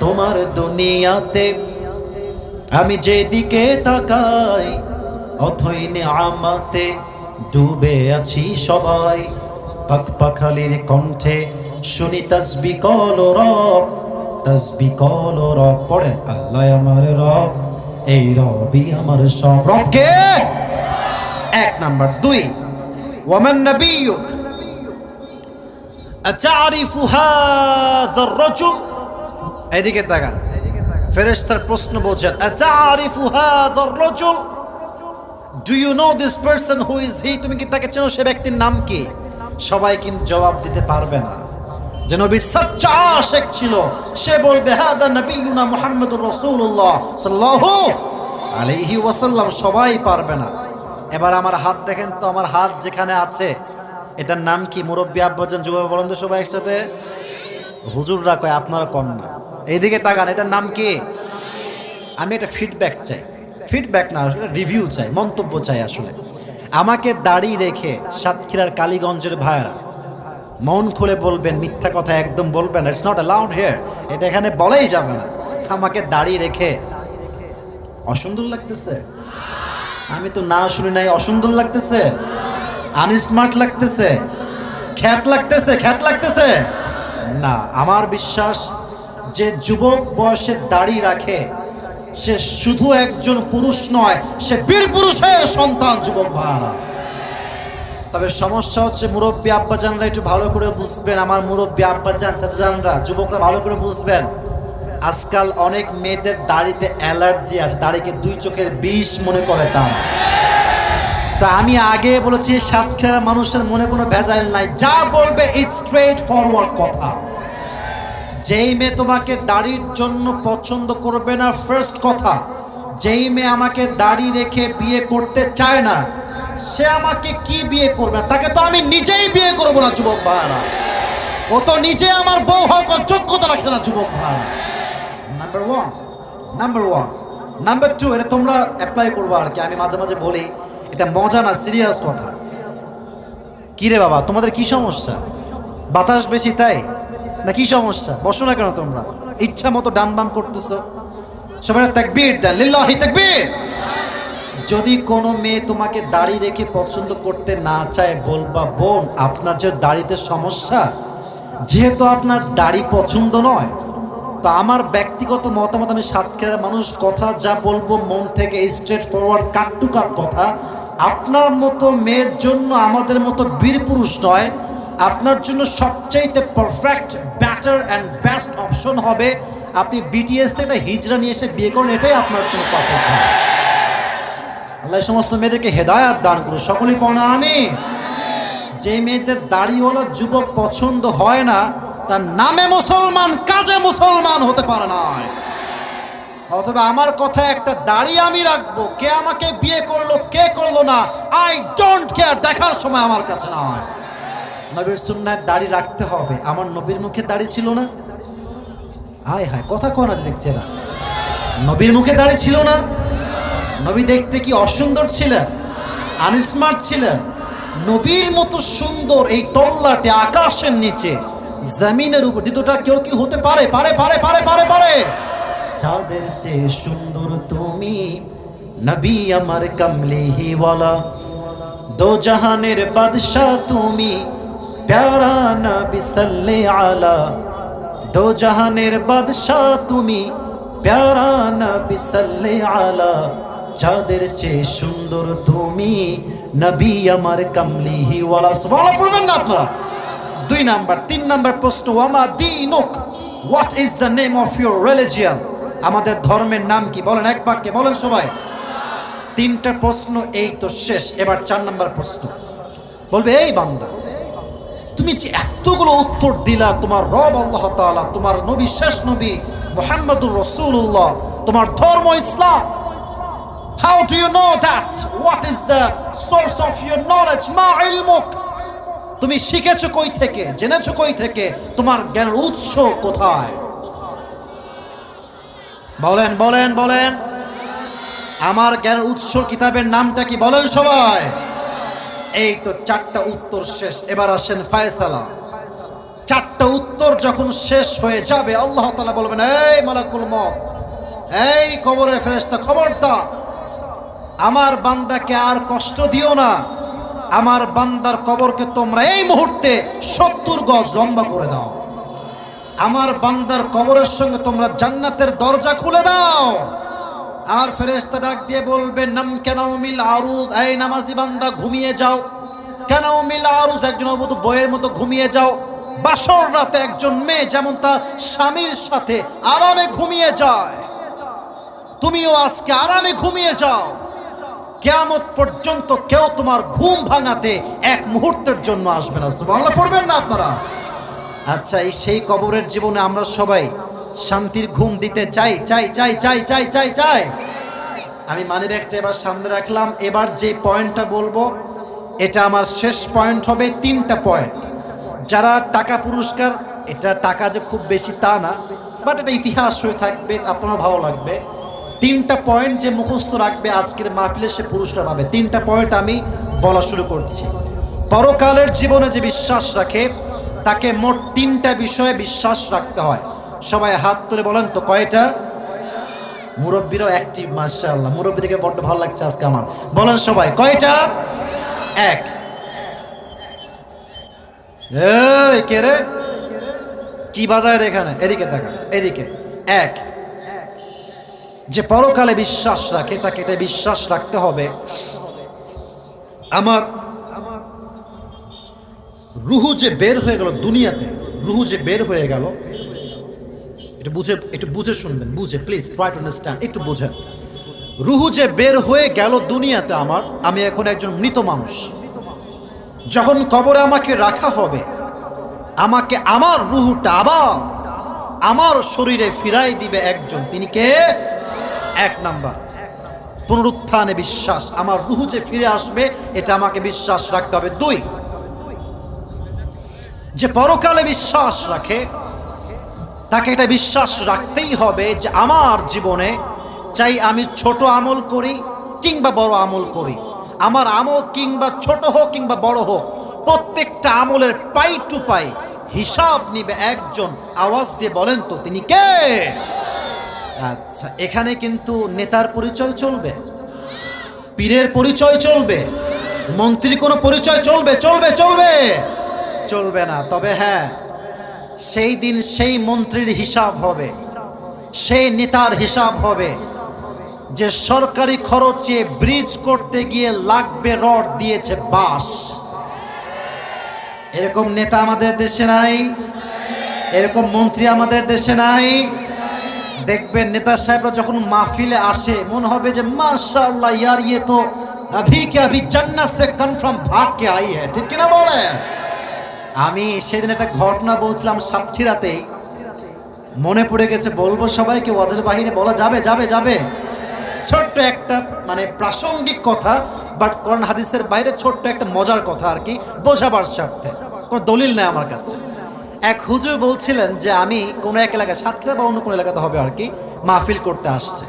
তোমার দুনিয়াতে আমি যেদিকে তাকাই, অথই নিয়ামতে ডুবে আছি সবাই। পাখপাখালির কণ্ঠে শুনি তাসবিহ কল রব, তাসবিহ কল রব। পড়েন, আল্লাহ আমার রব, এই রবই আমার সব। রব কে? 1 নাম্বার। 2, ওয়ামান নাবিয়ুক আতারিফু হাযার রাজুল? এদিকে তাকান, ফেরেশতার প্রশ্ন বোঝেন। আতারিফু হাযার রাজুল, do you know this person, who is he? তুমি কি তাকে চেনো? সে ব্যক্তির নাম কি? সবাই কিন্তু জবাব দিতে পারবে না। যে নবীর সচ্চা আশিক ছিল সে বলবে হাদা নবিয়ুনা মুহাম্মদুর রাসূলুল্লাহ সাল্লাল্লাহু আলাইহি ওয়াসাল্লাম। সবাই পারবে না। এবার আমার হাত দেখেন তো, আমার হাত যেখানে আছে এটার নাম কি? মুরব্বী আব্বাজান, যুবক বলেন তো সবাই একসাথে। হুজুররা কয়, আপনারা কন না। এইদিকে তাকান, এটার নাম কি? আমি একটা ফিডব্যাক চাই। ফিডব্যাক না, আসলে রিভিউ চাই, মন্তব্য চাই। আসলে আমাকে দাড়ি রেখে সাতক্ষীরার কালীগঞ্জের ভাইরা মন খুলে বলবেন, মিথ্যা কথা একদম বলবেন। ইটস নট অ্যালাউড হিয়ার, এটা এখানে বলাই যাবে না। আমাকে দাড়ি রেখে অসুন্দর লাগতেছে? আমি তো না শুনি নাই। অসুন্দর লাগতেছে? আনস্মার্ট লাগতেছে? খ্যাত লাগতেছে? খ্যাত লাগতেছে না। আমার বিশ্বাস যে যুবক বয়সে দাড়ি রাখে সে শুধু একজন পুরুষ নয়, সে বীর পুরুষের সন্তান। যুবক ভাইরা, তবে সমস্যা হচ্ছে মুরব্বী আব্বাজানরা একটু ভালো করে বুঝবেন। আমার মুরব্বী আব্বাজান, চাচাজানরা, যুবকরা ভালো করে বুঝবেন। আজকাল অনেক মেয়েদের দাড়িতে অ্যালার্জি আছে, দাড়িকে 2 চোখের বিষ মনে করে তারা। তা আমি আগে বলেছি, সাতক্ষীরার মানুষের মনে কোনো ভেজাল নাই, যা বলবে স্ট্রেট ফরওয়ার্ড কথা। যেই মেয়ে তোমাকে দাড়ির জন্য পছন্দ করবে না, ফার্স্ট কথা, যেই মেয়ে আমাকে দাড়ি রেখে বিয়ে করতে চায় না, সে আমাকে কি বিয়ে করবে না? তাকে তো আমি নিজেই বিয়ে করবো না। যুবক ভাইরা, ও তো নিজে আমার বউ হওয়ার যোগ্যতা রাখে না। যুবক ভাইরা, নাম্বার 1। নাম্বার 2, এটা তোমরা অ্যাপ্লাই করবো আর কি। আমি মাঝে মাঝে বলি, এটা মজা না, সিরিয়াস কথা। কি রে বাবা, তোমাদের কি সমস্যা? বাতাস বেশি তাই না? কি সমস্যা? বসো না কেন তোমরা? ইচ্ছা মতো ডান বাম করতেছো। সবাই তাকবীর দেন, লিল্লাহি তাকবীর। যদি কোনো মেয়ে তোমাকে দাড়ি রেখে পছন্দ করতে না চায়, বলবা বোন, আপনার যে দাড়িতে সমস্যা, যেহেতু আপনার দাড়ি পছন্দ নয়, তো আমার ব্যক্তিগত মতামত, আমি সাতক্ষীরার মানুষ, কথা যা বলবো মন থেকে, স্ট্রেট ফরওয়ার্ড, কাট টু কাট কথা। আপনার মতো মেয়ের জন্য আমাদের মতো বীর পুরুষ নয়, আপনার জন্য সবচাইতে perfect, better and best option হবে আপনি বিটিএস থেকে একটা হিজড়া নিয়ে এসে বিয়ে করেন। এটাই আপনার জন্য পারফেক্ট হবে। আল্লাহ সমস্ত মেয়েদেরকে হেদায়াত দান করুন। সকলেই পড়া আমি। যে মেয়েদের দাড়িওয়ালা যুবক পছন্দ হয় না, তার নামে মুসলমান, কাজে মুসলমান হতে পারে না। অথবা আমার কথা একটা, দাড়ি আমি রাখবো, কে আমাকে বিয়ে করলো কে করলো না, আই ডোন্ট কেয়ার, দেখার সময় আমার কাছে নয়। নবীর সুন্নায় দাড়ি রাখতে হবে, আমার নবীর মুখে দাড়ি ছিল না? হায় হায়, কথা কোন আজ দেখছে না, নবীর মুখে দাড়ি ছিল না? নবী দেখতে কি অসুন্দর ছিলেন, আনস্মার্ট ছিলেন? নবীর মতো সুন্দর এই তল্লাটে আকাশের নিচে জমিনের উপর দ্বিতীয়টা কেউ কি হতে পারে? পারে পারে পারে পারে পারে চাঁদের চেয়ে সুন্দর তুমি নবী আমার কমলিহি ওয়ালা, দো জাহানের বাদশাহ তুমি প্যারা নবী সাল্লে আলা, দো জাহানের বাদশাহ তুমি প্যারা নবী সাল্লে আলা, চাঁদের চেয়ে সুন্দর তুমি নবী আমার কমলিহি ওয়ালা। সুবহানাল্লাহ পড়বেন না আপনারা? 2 নাম্বার। 3 নাম্বার প্রশ্ন, ওয়ামা দীনুক, what is the name of your religion? আমাদের ধর্মের নাম কি? বলেন এক বাক্যে, বলেন সবাই। 3টা প্রশ্ন, এই তো শেষ। এবার 4 নাম্বার প্রশ্ন। বলবে, এই বান্দা, তুমি যে এতগুলো উত্তর দিলা, তোমার রব আল্লাহ তাআলা, তোমার নবী শেষ নবী মুহাম্মদুর রাসূলুল্লাহ, তোমার ধর্ম ইসলাম, how do you know that? What is the source of your knowledge? মা ইলমুক, তুমি শিখেছো কই থেকে, জেনেছো কই থেকে, তোমার জ্ঞানের উৎস কোথায়? বলেন বলেন বলেন। আমার জ্ঞানের উৎস কিতাবের নামটা কি? বলেন সবাই। এই তো 4টা উত্তর শেষ। এবার আসেন ফায়সালা। 4টা উত্তর যখন শেষ হয়ে যাবে, আল্লাহ তাআলা বলবেন, এই মালাকুল মউত, এই কবরের ফেরেশতা, খবরদার, আমার বান্দাকে আর কষ্ট দিও না, আমার বান্দার কবরকে তোমরা এই মুহূর্তে 70 গজ লম্বা করে দাও, আমার বান্দার কবরের সঙ্গে তোমরা জান্নাতের দরজা খুলে দাও। আর ফেরেশতা ডাক দিয়ে বলবে, নাম কানাউমিল আরুজ, এই নামাজি বান্দা ঘুমিয়ে যাও। কানাউমিল আরুজ, একজন অবধূ বইয়ের মতো ঘুমিয়ে যাও। বাসর রাতে একজন মেয়ে যেমন তার স্বামীর সাথে আরামে ঘুমিয়ে যায়, তুমিও আজকে আরামে ঘুমিয়ে যাও। কিয়ামত পর্যন্ত কেউ তোমার ঘুম ভাঙাতে এক মুহূর্তের জন্য আসবে না। সুবহানাল্লাহ পড়বেন না আপনারা? আচ্ছা, এই সেই কবরের জীবনে আমরা সবাই শান্তির ঘুম দিতে চাই চাই চাই চাই চাই চাই চাই আমি মানিব্যাগটা এবার সামনে রাখলাম। এবার যে পয়েন্টটা বলবো, এটা আমার শেষ পয়েন্ট হবে। 3টা পয়েন্ট। যারা টাকা পুরস্কার, এটা টাকা যে খুব বেশি তা না, বাট এটা ইতিহাস হয়ে থাকবে, আপনার ভালো লাগবে। 3টা পয়েন্ট যে মুখস্থ রাখবে আজকের মাহফিলে সে পুরস্কার পাবে। 3টা পয়েন্ট আমি বলা শুরু করছি। পরকালের জীবনে যে বিশ্বাস রাখে তাকে মোট 3টা বিষয়ে বিশ্বাস রাখতে হয়। সবাই হাত তুলে বলেন তো কয়টা? মুরব্বীরাও অ্যাক্টিভ, মাশাআল্লাহ। মুরব্বী থেকে বড্ড ভালো লাগছে আজকে আমার। বলেন সবাই কয়টা? 1। এই কে রে, কি বাজায় এখানে? এদিকে দেখা, এদিকে। 1, যে পরকালে বিশ্বাস রাখে তাকে এটা বিশ্বাস রাখতে হবে, আমার রুহু যে বের হয়ে গেল দুনিয়াতে, রুহু যে বের হয়ে গেল, একটু বুঝে শুনবেন, বুঝে, প্লিজ ট্রাই টু আন্ডারস্ট্যান্ড, একটু বুঝেন। রুহু যে বের হয়ে গেল দুনিয়াতে, আমি এখন একজন মৃত মানুষ। যখন কবরে আমাকে রাখা হবে, আমাকে আমার রুহুটা আবার আমার শরীরে ফিরাই দিবে একজন। তিনি কে? 1 নাম্বার, পুনরুত্থানে বিশ্বাস, আমার রুহু যে ফিরে আসবে এটা আমাকে বিশ্বাস রাখতে হবে। 2, যে পরকালে বিশ্বাস রাখে তাকে এটা বিশ্বাস রাখতেই হবে যে আমার জীবনে চাই আমি ছোট আমল করি কিংবা বড় আমল করি, আমার আমল কিংবা ছোট হোক কিংবা বড় হোক, প্রত্যেকটা আমলের পাই টু পাই হিসাব নিবে একজন। আওয়াজ দিয়ে বলেন তো তিনি কে? আচ্ছা, এখানে কিন্তু নেতার পরিচয় চলবে, পীরের পরিচয় চলবে, মন্ত্রী কোনো পরিচয় চলবে? চলবে চলবে চলবে না। তবে হ্যাঁ, সেই দিন সেই মন্ত্রীর হিসাব হবে, সেই নেতার হিসাব হবে যে সরকারি খরচে ব্রিজ করতে গিয়ে লাগবে রড, দিয়েছে বাঁশ। এরকম নেতা আমাদের দেশে নাই, এরকম মন্ত্রী আমাদের দেশে নাই। দেখবেন নেতা সাহেবরা যখন মাহফিলে আসে মনে হবে যে মাশাআল্লাহ ইয়ার ये तो अभी के अभी जन्नत से कन्फर्म भाग के आई है। ঠিক কিনা বলে? আমি সেদিন একটা ঘটনা বলছিলাম সাতক্ষীরাতেই, মনে পড়ে গেছে, বলবো সবাইকে? ওয়াজের বাহিরে বলা যাবে? যাবে যাবে ছোট্ট একটা মানে প্রাসঙ্গিক কথা, বাট কোরআন হাদিসের বাইরে ছোট্ট একটা মজার কথা আর কি, বোঝাবার স্বার্থে। কোনো দলিল নেই আমার কাছে। এক হুজুর বলছিলেন যে আমি কোনো এক এলাকায়, সাতক্ষীরা বা অন্য কোনো এলাকাতে হবে আর কি, মাহফিল করতে আসছে।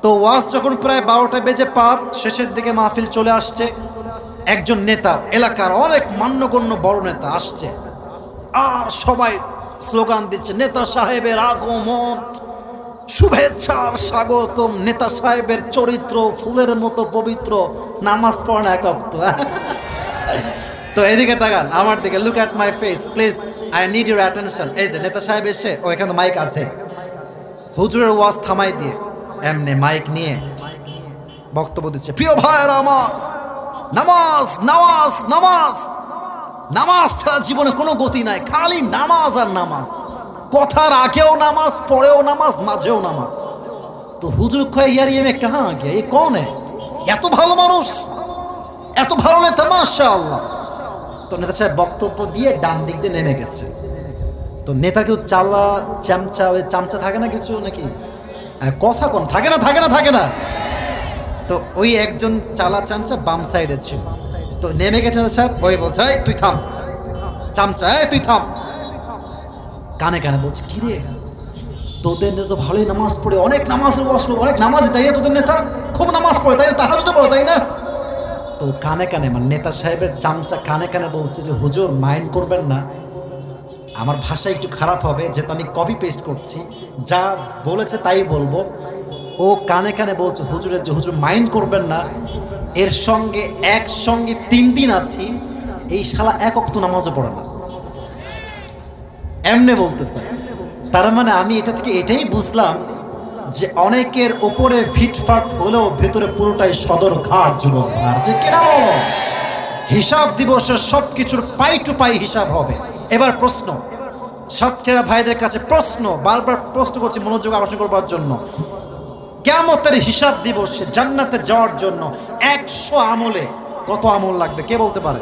তো ওয়াজ যখন প্রায় 12টা বেজে পার, শেষের দিকে মাহফিল চলে আসছে, একজন নেতা, এলাকার অনেক মান্যগণ্য বড় নেতা আসছে, আর সবাই স্লোগান দিচ্ছে, নেতা সাহেবের আগমন, শুভেচ্ছার স্বাগতম, নেতা সাহেবের চরিত্র ফুলের মতো পবিত্র, নামাজ পড়া এক ওয়াক্ত। তো এদিকে তাকান আমার দিকে, look at my face please, I need your attention. এই যে নেতা সাহেব এসে, ও এখানে মাইক আছে, হুজুরের ওয়াজ থামাই দিয়ে এমনি মাইক নিয়ে বক্তব্য দিচ্ছে, প্রিয় ভাইয়েরা আমার, নামাজ নামাজ নামাজ, নামাজ ছাড়া জীবনে কোনো গতি নাই, খালি নামাজ আর নামাজ, কথার আগেও নামাজ, পরেও নামাজ, মাঝেও নামাজ। তো হুজুর কয়, ইয়ার ইয়ে মে কাহা গিয়া, এ কোন হ্যায়, এত ভালো মানুষ, এত ভালো নেতা, মাশাআল্লাহ। তো নেতা সাহেব বক্তব্য দিয়ে ডান দিক দিয়ে নেমে গেছে। তো নেতার কিছু চালা চামচা, ওই চামচা থাকে না কিছু নাকি, কথা কোন থাকে না, থাকে না, থাকে না। তো ওই একজন চালা চামচা বাম সাইডে ছিল। তো নেমে গেছে নেতা সাহেব, ওই বলছে, এই তুই থাম, চামচা, এই তুই থাম। কানে কানে বলছে, কি রে, তোদের নেতা তো ভালোই নামাজ পড়ে, অনেক নামাজের বসলো, অনেক নামাজ, তাই না, তোদের নেতা খুব নামাজ পড়ে, তাই না, তাহাজ্জুদ পড়ে, তাই না। তো কানে কানে, মানে নেতা সাহেবের চামচা কানে কানে বলছে যে, হুজুর মাইন্ড করবেন না, আমার ভাষা একটু খারাপ হবে, যেহেতু আমি কপি পেস্ট করছি, যা বলেছে তাই বলবো। ও কানে কানে বলছে হুজুরের, যে হুজুর মাইন্ড করবেন না, এর সঙ্গে একসঙ্গে 3 দিন আছি, এই শালা এক ওয়াক্ত নামাজও পড়ে না, এমনে বলতেছে। তার মানে আমি এটা থেকে এটাই বুঝলাম যে অনেকের ওপরে ফিটফাট হলেও ভেতরে পুরোটাই সদর ঘাট যুবক ভার, যে কেন হিসাব দিবসের সব কিছুর পাই টু পাই হিসাব হবে। এবার প্রশ্ন, সাতক্ষীরা ভাইদের কাছে প্রশ্ন, বারবার প্রশ্ন করছি মনোযোগ আকর্ষণ করবার জন্য, কিয়ামতের হিসাব দিবসে জান্নাতে যাওয়ার জন্য 100 আমলে কত আমল লাগবে, কে বলতে পারে?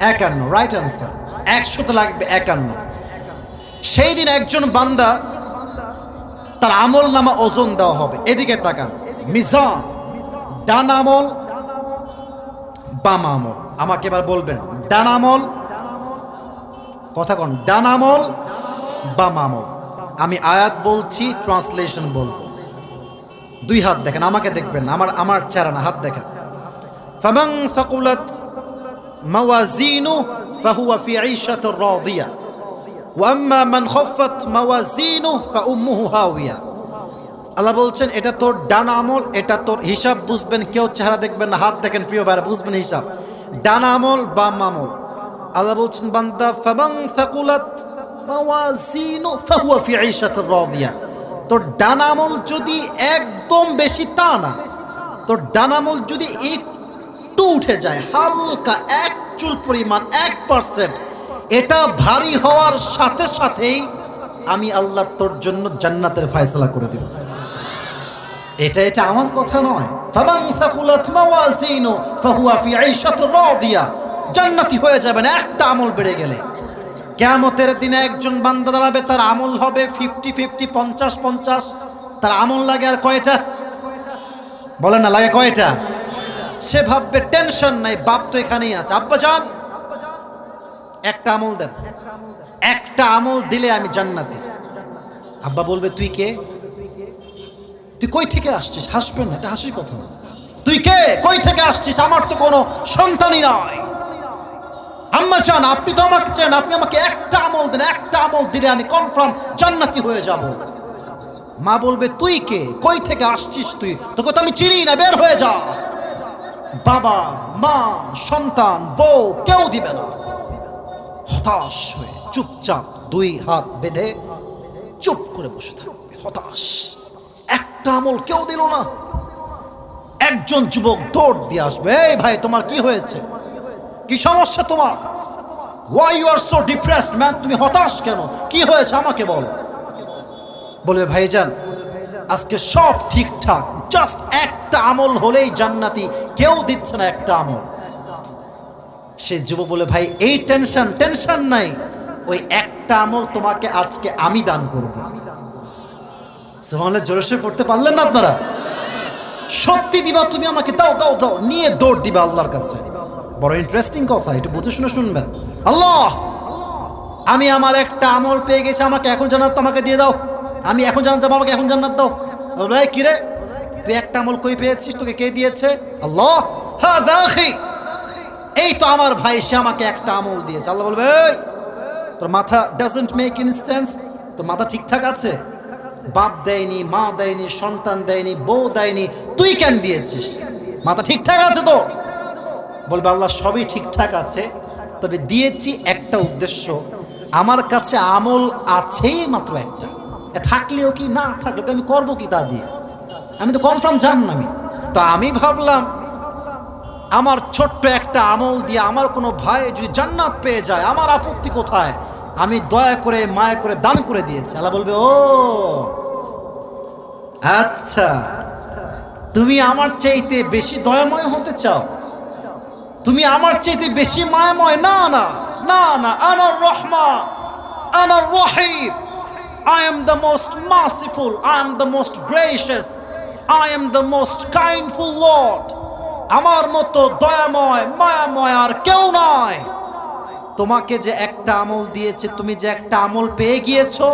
51, রাইট অ্যান্সার। 100তে লাগবে 51। সেই দিন একজন বান্দা, তার আমল নামা ওজন দেওয়া হবে, এদিকে তাকান, মিজান, ডান আমল বাম আমল, আমাকে এবার বলবেন ডান আমল, কথা কোন, ডান আমল বাম আমল। আমি আয়াত বলছি, ট্রান্সলেশন বলবো। 2 হাত দেখেন, আমাকে দেখবেন, আমার চেহারা না, হাত দেখেন। ফামান সাকুলাত মাওয়াজিনু ফাহুয়া ফি ঈশাতির রাদিয়া ওয়া আম্মা মান খাফফাত মাওয়াজিনু ফাউম্মুহু হাওিয়া। আল্লাহ বলছেন, এটা তোর ডান আমল, এটা তোর হিসাব বুঝবেন, কেউ চেহারা দেখবেন না, হাত দেখেন প্রিয় ভাইরা, বুঝবেন হিসাব, ডান আমল বাম আমল। আল্লাহ বলছেন, বান্দা, ফামান সাকুলাত মাওয়াজিনু ফাহুয়া ফি ঈশাতির রাদিয়া, তোর ডান আমল যদি একদম বেশি, তা না, তোর ডান আমল যদি একটু উঠে যায়, হালকা 1 চুল পরিমাণ, 1%, এটা ভারী হওয়ার সাথে সাথেই আমি আল্লাহ তোর জন্য জান্নাতের ফয়সালা করে দেব। এটা আমার কথা নয়। ফামান সাকুলাত মাওয়াজিনু ফাহুয়া ফি ঈশাতির রাদিয়া, জান্নাতি হয়ে যাবেন একটা আমল বেড়ে গেলে। কিয়ামতের দিনে একজন বান্দা দাঁড়াবে, তার আমল হবে 50-50, 50-50। তার আমল লাগে আর কয়টা বলেন না, লাগে কয়টা? সে ভাববে টেনশন নাই, বাপ তো এখানেই আছে, আব্বা যান একটা আমল দেন, একটা আমল দিলে আমি জান্নাতি। আব্বা বলবে, তুই কে, তুই কই থেকে আসছিস? হাসবেন না, এটা হাসির কথা না। তুই কে, কই থেকে আসছিস? আমার তো কোনো সন্তানই নয়। আম্মা চান, আপনি তো আমাকে চান, আপনি আমাকে একটা আমল দেন, একটা আমল দিলে আমি কনফার্ম জান্নাতি হয়ে যাব। মা বলবে, তুই কে, কই থেকে আসছিস তুই, তোকে তো আমি চিনি না, বের হয়ে যা। বাবা, মা, সন্তান, বউ কেউ দিবে না। হতাশ হয়ে চুপচাপ 2 হাত বেঁধে চুপ করে বসে থাকবে, হতাশ। একটা আমল কেউ দিল না। একজন যুবক দৌড় দিয়ে আসবে, এই ভাই তোমার কি হয়েছে, কি সমস্যা তোমার? Why you are so depressed man? তুমি হতাশ কেন, কি হয়েছে আমাকে বলো। বলবে, ভাইজান আজকে সব ঠিকঠাক, জাস্ট একটা আমল হলেই জান্নাতি, কেউ দিচ্ছে না একটা আমল। সে যুবক বলে, ভাই এই টেনশন নাই, ওই একটা আমল তোমাকে আজকে আমি দান করব। সুবহানাল্লাহ, জোরে পড়তে পারলেন না আপনারা? সত্যি দিবা তুমি আমাকে, দাও দাও দাও, নিয়ে দৌড় দিবা আল্লাহর কাছে। বড় ইন্টারেস্টিং কথা, একটু বুঝে শুনে শুনবেন। আল্লাহ, আমি আমার একটা আমল পেয়ে গেছি, আমাকে এখন জান্নাত আমাকে দিয়ে দাও, আমি এখন জান্নাত যাবো, আমাকে এখন জান্নাত দাও। ভাই কিরে, তুই একটা আমল কই পেয়েছিস, তোকে কে দিয়েছে? আল্লাহ। হ্যাঁ দেখি, এই তো আমার ভাই, সে আমাকে একটা আমল দিয়েছে। আল্লাহ বলবে, এই তোর মাথা ডাজন্ট মেক ইন সেন্স, তোর মাথা ঠিকঠাক আছে? বাপ দেয়নি, মা দেয়নি, সন্তান দেয়নি, বউ দেয়নি, তুই কেন দিয়েছিস? মাথা ঠিকঠাক আছে তো? বলবে আল্লাহ সবই ঠিকঠাক আছে, তবে দিয়েছি একটা উদ্দেশ্য, আমার কাছে আমল আছেই মাত্র একটা, থাকলেও কি না থাকলেও কি আমি করবো কি তা দিয়ে? আমি তো কনফার্ম জাহান্নামী। তো আমি ভাবলাম আমার ছোট্ট একটা আমল দিয়ে আমার কোনো ভাই যদি জান্নাত পেয়ে যায়, আমার আপত্তি কোথায়? আমি দয়া করে মায়া করে দান করে দিয়েছি। আল্লাহ বলবে, ও আচ্ছা, তুমি আমার চাইতে বেশি দয়াময় হতে চাও, তুমি আমার চাইতে বেশি মায়াময়? না না না না, আনার রহমা, আনার রহিম, I am the most merciful, I am the most gracious, I am the most kindful Lord. আমার মতো দয়াময় মায়াময় আর কেউ নয়। তোমাকে যে একটা আমল দিয়েছে, তুমি যে একটা আমল পেয়ে গিয়েছো,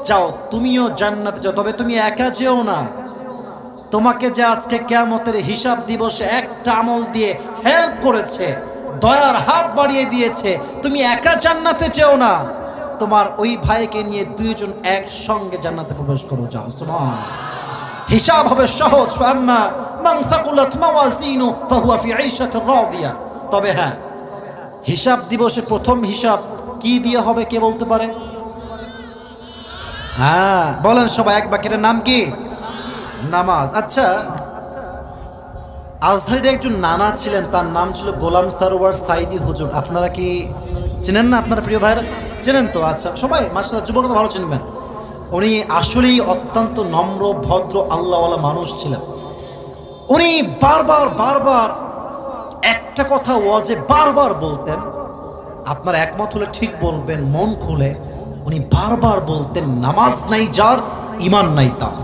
যাও তুমিও জান্নাতে যাও, তবে তুমি একা যেও না। তোমাকে যে আজকে কিয়ামতের হিসাব দিবসে একটা আমল দিয়ে হেল্প করেছে, দয়ার হাত বাড়িয়ে দিয়েছে, তুমি একা জান্নাতে যেও না, তোমার ওই ভাইকে নিয়ে দুইজন একসঙ্গে জান্নাতে প্রবেশ করো, যাও। সুবহানাল্লাহ। হিসাব হবে সহজ, ফাম্মা মান সাকুলাত মাওয়াজিনু ফাহুয়া ফি ঈশাতির রাদিয়া। তবে হ্যাঁ, হিসাব দিবসে প্রথম হিসাব কি দিয়ে হবে কে বলতে পারে? হ্যাঁ বলেন সবাই, এক বাক্যের নাম কি? নামাজ। আচ্ছা, আজহারির একজন নানা ছিলেন, তার নাম ছিল গোলাম সারোয়ার সাইদি হুজুর। আপনারা কি চেনেন না? আপনারা প্রিয় ভাইরা চেনেন তো? আচ্ছা, সবাই মাশাআল্লাহ যুবকরা ভালো চিনবেন। উনি আসলেই অত্যন্ত নম্র ভদ্র আল্লাহওয়ালা মানুষ ছিলেন। উনি বারবার বারবার একটা কথা ওয়াজে বারবার বলতেন, আপনার একমত হলে ঠিক বলবেন মন খুলে। উনি বারবার বলতেন, নামাজ নাই যার ঈমান নাই তার।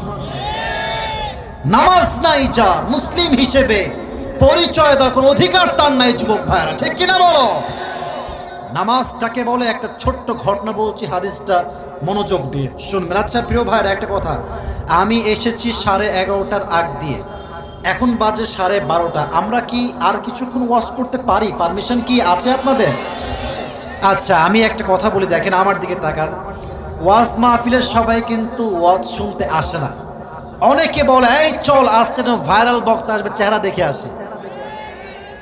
নামাজ নাই যার, মুসলিম হিসেবে পরিচয় দেওয়ার কোনো অধিকার তার নাই। যুবক ভাইরা ঠিক কিনা বলো? নামাজ কাকে বলে? একটা ছোট্ট ঘটনা বলছি, হাদিসটা মনোযোগ দিয়ে শুনবেন। আচ্ছা প্রিয় ভাইরা, একটা কথা, আমি এসেছি 11:30টার আগ দিয়ে, এখন বাজে 12:30। আমরা কি আর কিছুক্ষণ ওয়াজ করতে পারি? পারমিশন কি আছে আপনাদের? আচ্ছা, আমি একটা কথা বলি, দেখেন আমার দিকে তাকান। ওয়াজ মাহফিলের সবাই কিন্তু ওয়াজ শুনতে আসে না। অনেকে বলে, এই চল আজকে ভাইরাল বক্তা আসবে, চেহারা দেখে আসি।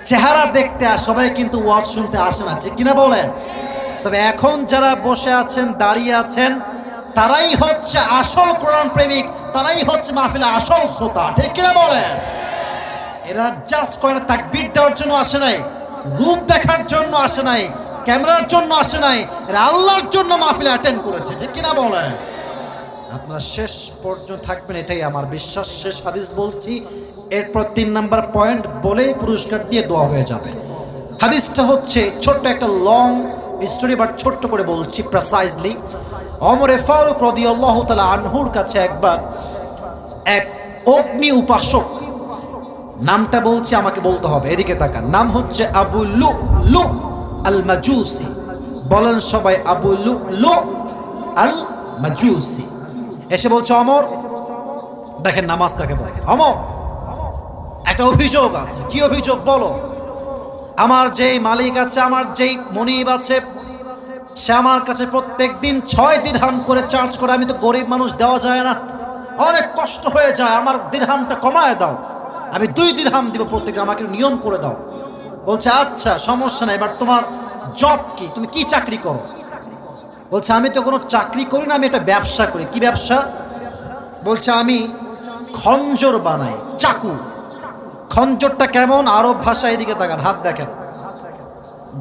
চেহারা দেখতে সবাই কিন্তু ওয়াজ শুনতে আসে না, ঠিক কিনা বলেন? তবে এখন যারা বসে আছেন, দাঁড়িয়ে আছেন, তারাই হচ্ছে আসল কোরআন প্রেমিক, তারাই হচ্ছে মাহফিলে আসল শ্রোতা, ঠিক কিনা বলেন? এরা জাস্ট কয়টা তাকবীর দেওয়ার জন্য আসে নাই, রূপ দেখার জন্য আসে নাই, ক্যামেরার জন্য আসে নাই, এরা আল্লাহর জন্য মাহফিলে অ্যাটেন্ড করেছে, ঠিক কিনা বলেন? আপনারা শেষ পর্যন্ত থাকবেন, এটাই আমার বিশ্বাস। শেষ হাদিস বলছি, এরপর 3 নাম্বার পয়েন্ট বলেই পুরস্কার দিয়ে দোয়া হয়ে যাবে। হাদিসটা হচ্ছে ছোট্ট একটা লং স্টোরি, বাট ছোট্ট করে বলছি প্রিসাইজলি। ওমরে ফারুক রাদিয়াল্লাহু তাআলা আনহুর কাছে একবার এক অগ্নি উপাসক, নামটা বলছি আমাকে বলতে হবে, এদিকে তাকান, নাম হচ্ছে আবু লুলু আল মাজুসি। বলেন সবাই, আবু লুলু আল মাজুসি। এসে বলছে, অমর দেখেন নামাজ কাকে বলে। অমর, একটা অভিযোগ আছে। কি অভিযোগ বলো? আমার যেই মালিক আছে, আমার যেই মনিব আছে, সে আমার কাছে প্রত্যেক দিন 6 দিরহাম করে চার্জ করে। আমি তো গরিব মানুষ, দেওয়া যায় না, অনেক কষ্ট হয়ে যায়, আমার দিরহামটা কমায় দাও, আমি 2 দিরহাম দিব প্রত্যেক, আমাকে নিয়ম করে দাও। বলছে আচ্ছা সমস্যা নাই, বাট তোমার জব কি, তুমি কি চাকরি করো? বলছে আমি তো কোনো চাকরি করি না, আমি একটা ব্যবসা করি। কি ব্যবসা? বলছে আমি খঞ্জর বানাই, চাকু। খঞ্জরটা কেমন? আরব ভাষা, এদিকে তাকান, হাত দেখেন,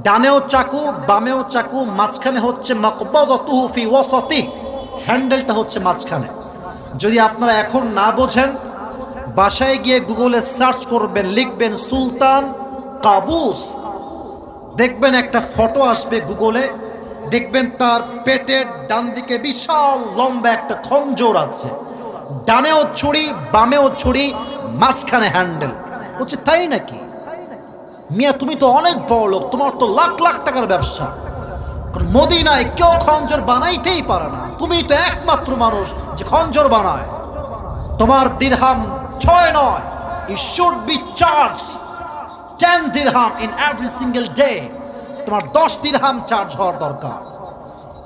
ডানেও চাকু, বামেও চাকু, মাঝখানে হচ্ছে মাকবাদাতুহু ফি ওয়াসাতি, হ্যান্ডেলটা হচ্ছে মাঝখানে। যদি আপনারা এখন না বোঝেন, বাসায় গিয়ে গুগলে সার্চ করবেন, লিখবেন সুলতান কাবুস, দেখবেন একটা ফটো আসবে গুগলে, দেখবেন তার পেটের ডান দিকে বিশাল লম্বা একটা খঞ্জর আছে, ডানেও ছুরি, বামেও ছুরি, মাঝখানে হ্যান্ডেল। বলছে তাই নাকি? মিয়া তুমি তো অনেক বড় লোক, তোমার তো লাখ লাখ টাকার ব্যবসা, কারণ মদিনায় কেউ খঞ্জর বানাইতেই পারে না, তুমি তো একমাত্র মানুষ যে খঞ্জর বানায়। তোমার দিরহাম 6 নয়, it should be charge 10 dirham in every single day. তোমার 10 দিরহাম চার্জ হওয়ার দরকার।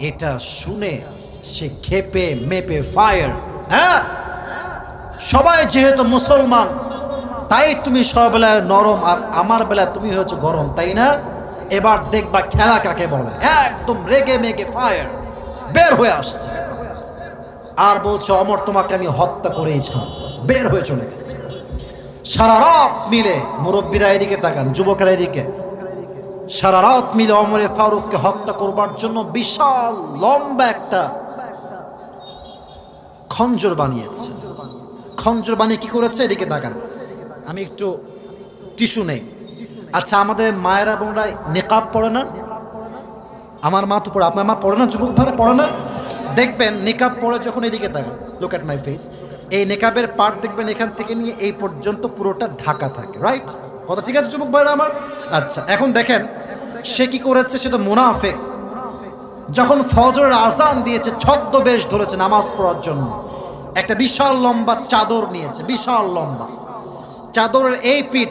এটা শুনে সে খেপে মেপে ফায়ার। হ্যাঁ, সবাই যেহেতু মুসলমান তাই তুমি সব বেলায় নরম, আর আমার বেলায় তুমি হয়েছে গরম, তাই না? এবার দেখবা খেলা কাকে বলে। একদম রেগে মেগে ফায়ার বের হয়ে আসছে, আর বলছে অমর তোমাকে আমি হত্যা করেই ছাড়ব। বের হয়ে চলে গেছে। সারা রাত মিলে, মুরব্বীরা এদিকে তাকান, যুবকেরা এদিকে, সারা রাত মিলে ওমরে ফারুককে হত্যা করবার জন্য বিশাল লম্বা একটা খঞ্জর বানিয়েছে। খঞ্জর বানিয়ে কি করেছে? এদিকে তাকান, আমি একটু টিস্যু নেই। আচ্ছা, আমাদের মায়েরা বোনরা নেকাব পড়ে না? আমার মা তো পড়ে, আপনার মা পড়ে না? যুবক ভাইরা পড়ে না? দেখবেন নেকাব পড়ে যখন এদিকে তাকান, লুক অ্যাট মাই ফেস, এই নেকাবের পার্ট দেখবেন এখান থেকে নিয়ে এই পর্যন্ত পুরোটা ঢাকা থাকে, রাইট? কথা ঠিক আছে যুবক ভাইরা আমার? আচ্ছা, এখন দেখেন সে কি করেছে। সে তো মুনাফিক। যখন ফজরের আজান দিয়েছে ছদ্মবেশ ধরেছে নামাজ পড়ার জন্য, একটা বিশাল লম্বা চাদর নিয়েছে, বিশাল লম্বা চাদরের এই পিঠ,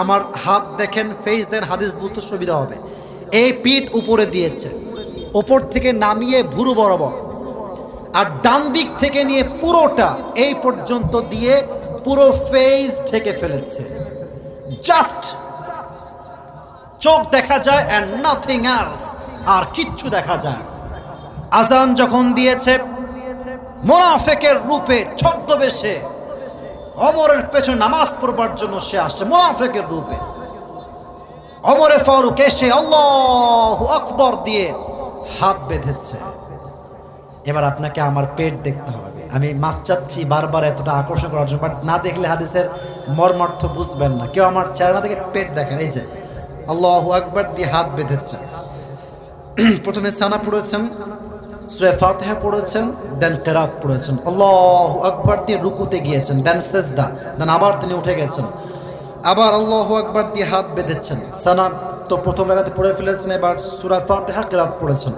আমার হাত দেখেন, ফেস দেন, হাদিস বুঝতে সুবিধা হবে। এই পিঠ উপরে দিয়েছে, ওপর থেকে নামিয়ে ভুরু বরাবর, আর ডান দিক থেকে নিয়ে পুরোটা এই পর্যন্ত দিয়ে পুরো ফেস ঢেকে ফেলেছে। জাস্ট চোখ দেখা যায় অ্যান্ড নাথিং এলস, আর কিচ্ছু দেখা যায় না। আজান যখন দিয়েছে, মুনাফিকের রূপে ছদ্মবেশে ওমরের পেছনে নামাজ পড়বার জন্য সে আসছে মুনাফিকের রূপে। ওমরে ফারুক এসে আল্লাহু আকবার দিয়ে হাত বেঁধেছে। এবার আপনাকে আমার পেট দেখতে হবে। আমি মাফ চাচ্ছি বারবার এতটা আকর্ষণ করার জন্য, বাট না দেখলে হাদিসের মর্মার্থ বুঝবেন না। কেউ আমার চেহারা না দেখে পেট দেখেন, এই যে আল্লাহু আকবার দিয়ে হাত বেঁধেছে। প্রথমে সানা পড়েছেন, সূরা ফাতিহা পড়েছেন, দেন কিরাত পড়েছেন, আল্লাহু আকবার দিয়ে রুকুতে গিয়েছেন, দেন সিজদা, দেন আবার তিনি উঠে গেছেন, আবার আল্লাহু আকবার দিয়ে হাত বেঁধেছেন। সানা তো প্রথম রাকাতে পড়ে ফেলেছেন, এবার সূরা ফাতিহা কিরাত পড়েছেন,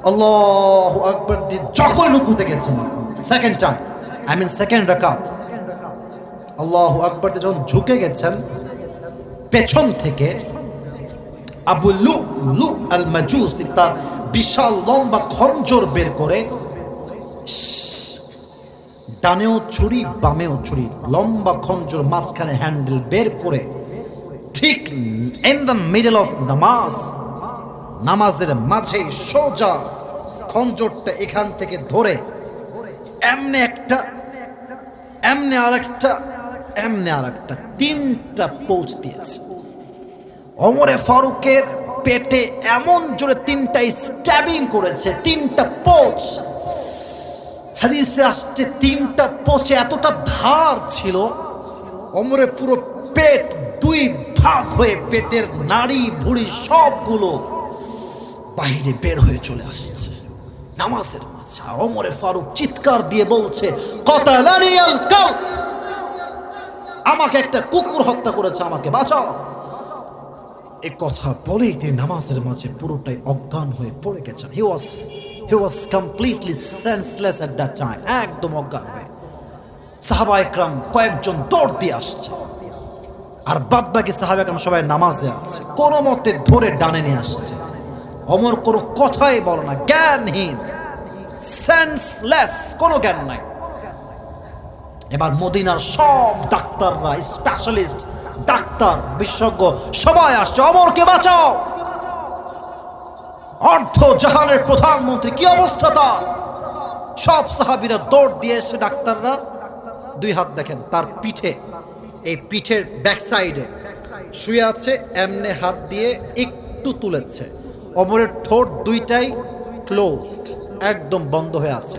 আল্লাহু আকবার দিয়ে যখন রুকুতে গেছেন, second time, I mean second রাকাত, আল্লাহু আকবার দিয়ে যখন ঝুঁকে গেছেন, পেছন থেকে আবু লুলু আল মাজুসি তার বিশাল লম্বা খঞ্জর বের করে, ডানেও ছুরি বামেও ছুরি, লম্বা খঞ্জর, মাঝখানে হ্যান্ডেল বের করে, ঠিক ইন দ্য মিডল অফ নামাজ, নামাজের মাঝে সোজা খঞ্জরটা এখান থেকে ধরে এমনি একটা, এমনি আরেকটা, এমনি আরেকটা, 3টা পোঁচ দিয়েছে। ওমরে ফারুকের পেটে এমন জোরে 3টা স্ট্যাবিং করেছে, 3টা পোঁচ। হাদিসে আসছে 3টা পোঁচে এতটা ধার ছিল, ওমরের পুরো পেট 2 ভাগ হয়ে পেটের নাড়ি ভুঁড়ি সবগুলো বাইরে বের হয়ে চলে আসছে নামাজের মাঝে। ওমরে ফারুক চিৎকার দিয়ে বলছে, কতালানি আল কালব, আমাকে একটা কুকুর হত্যা করেছে, আমাকে বাঁচাও। এই কথা বলেই তিনি নামাজের মাঝে পুরোটাই অজ্ঞান হয়ে পড়ে গেছেন। He was completely senseless at that time, একদম অজ্ঞান হয়ে। সাহাবা একরাম কয়েকজন দৌড় দিয়ে আসছে, আর বাদ বাকি সাহাবা একরাম সবাই নামাজে আছে, কোনো মতে ধরে ডানে নিয়ে আসছে। ওমর কোনো কথাই বলে না, জ্ঞানহীন, সেন্সলেস, কোনো জ্ঞান নাই। এবার মদিনার সব ডাক্তাররা, স্পেশালিস্ট ডাক্তার, বিশেষজ্ঞ সবাই আসছে, ওমরকে বাঁচাও। অর্ধ জাহানের প্রধানমন্ত্রী, কি অবস্থা তার? সব সাহাবীরা দৌড় দিয়ে এসে, ডাক্তাররা 2 হাত দেখেন তার পিঠে, এই পিঠের ব্যাক সাইডে শুয়ে আছে, এমনে হাত দিয়ে একটু তুলেছে। ওমরের ঠোঁট 2টাই ক্লোজড, একদম বন্ধ হয়ে আছে,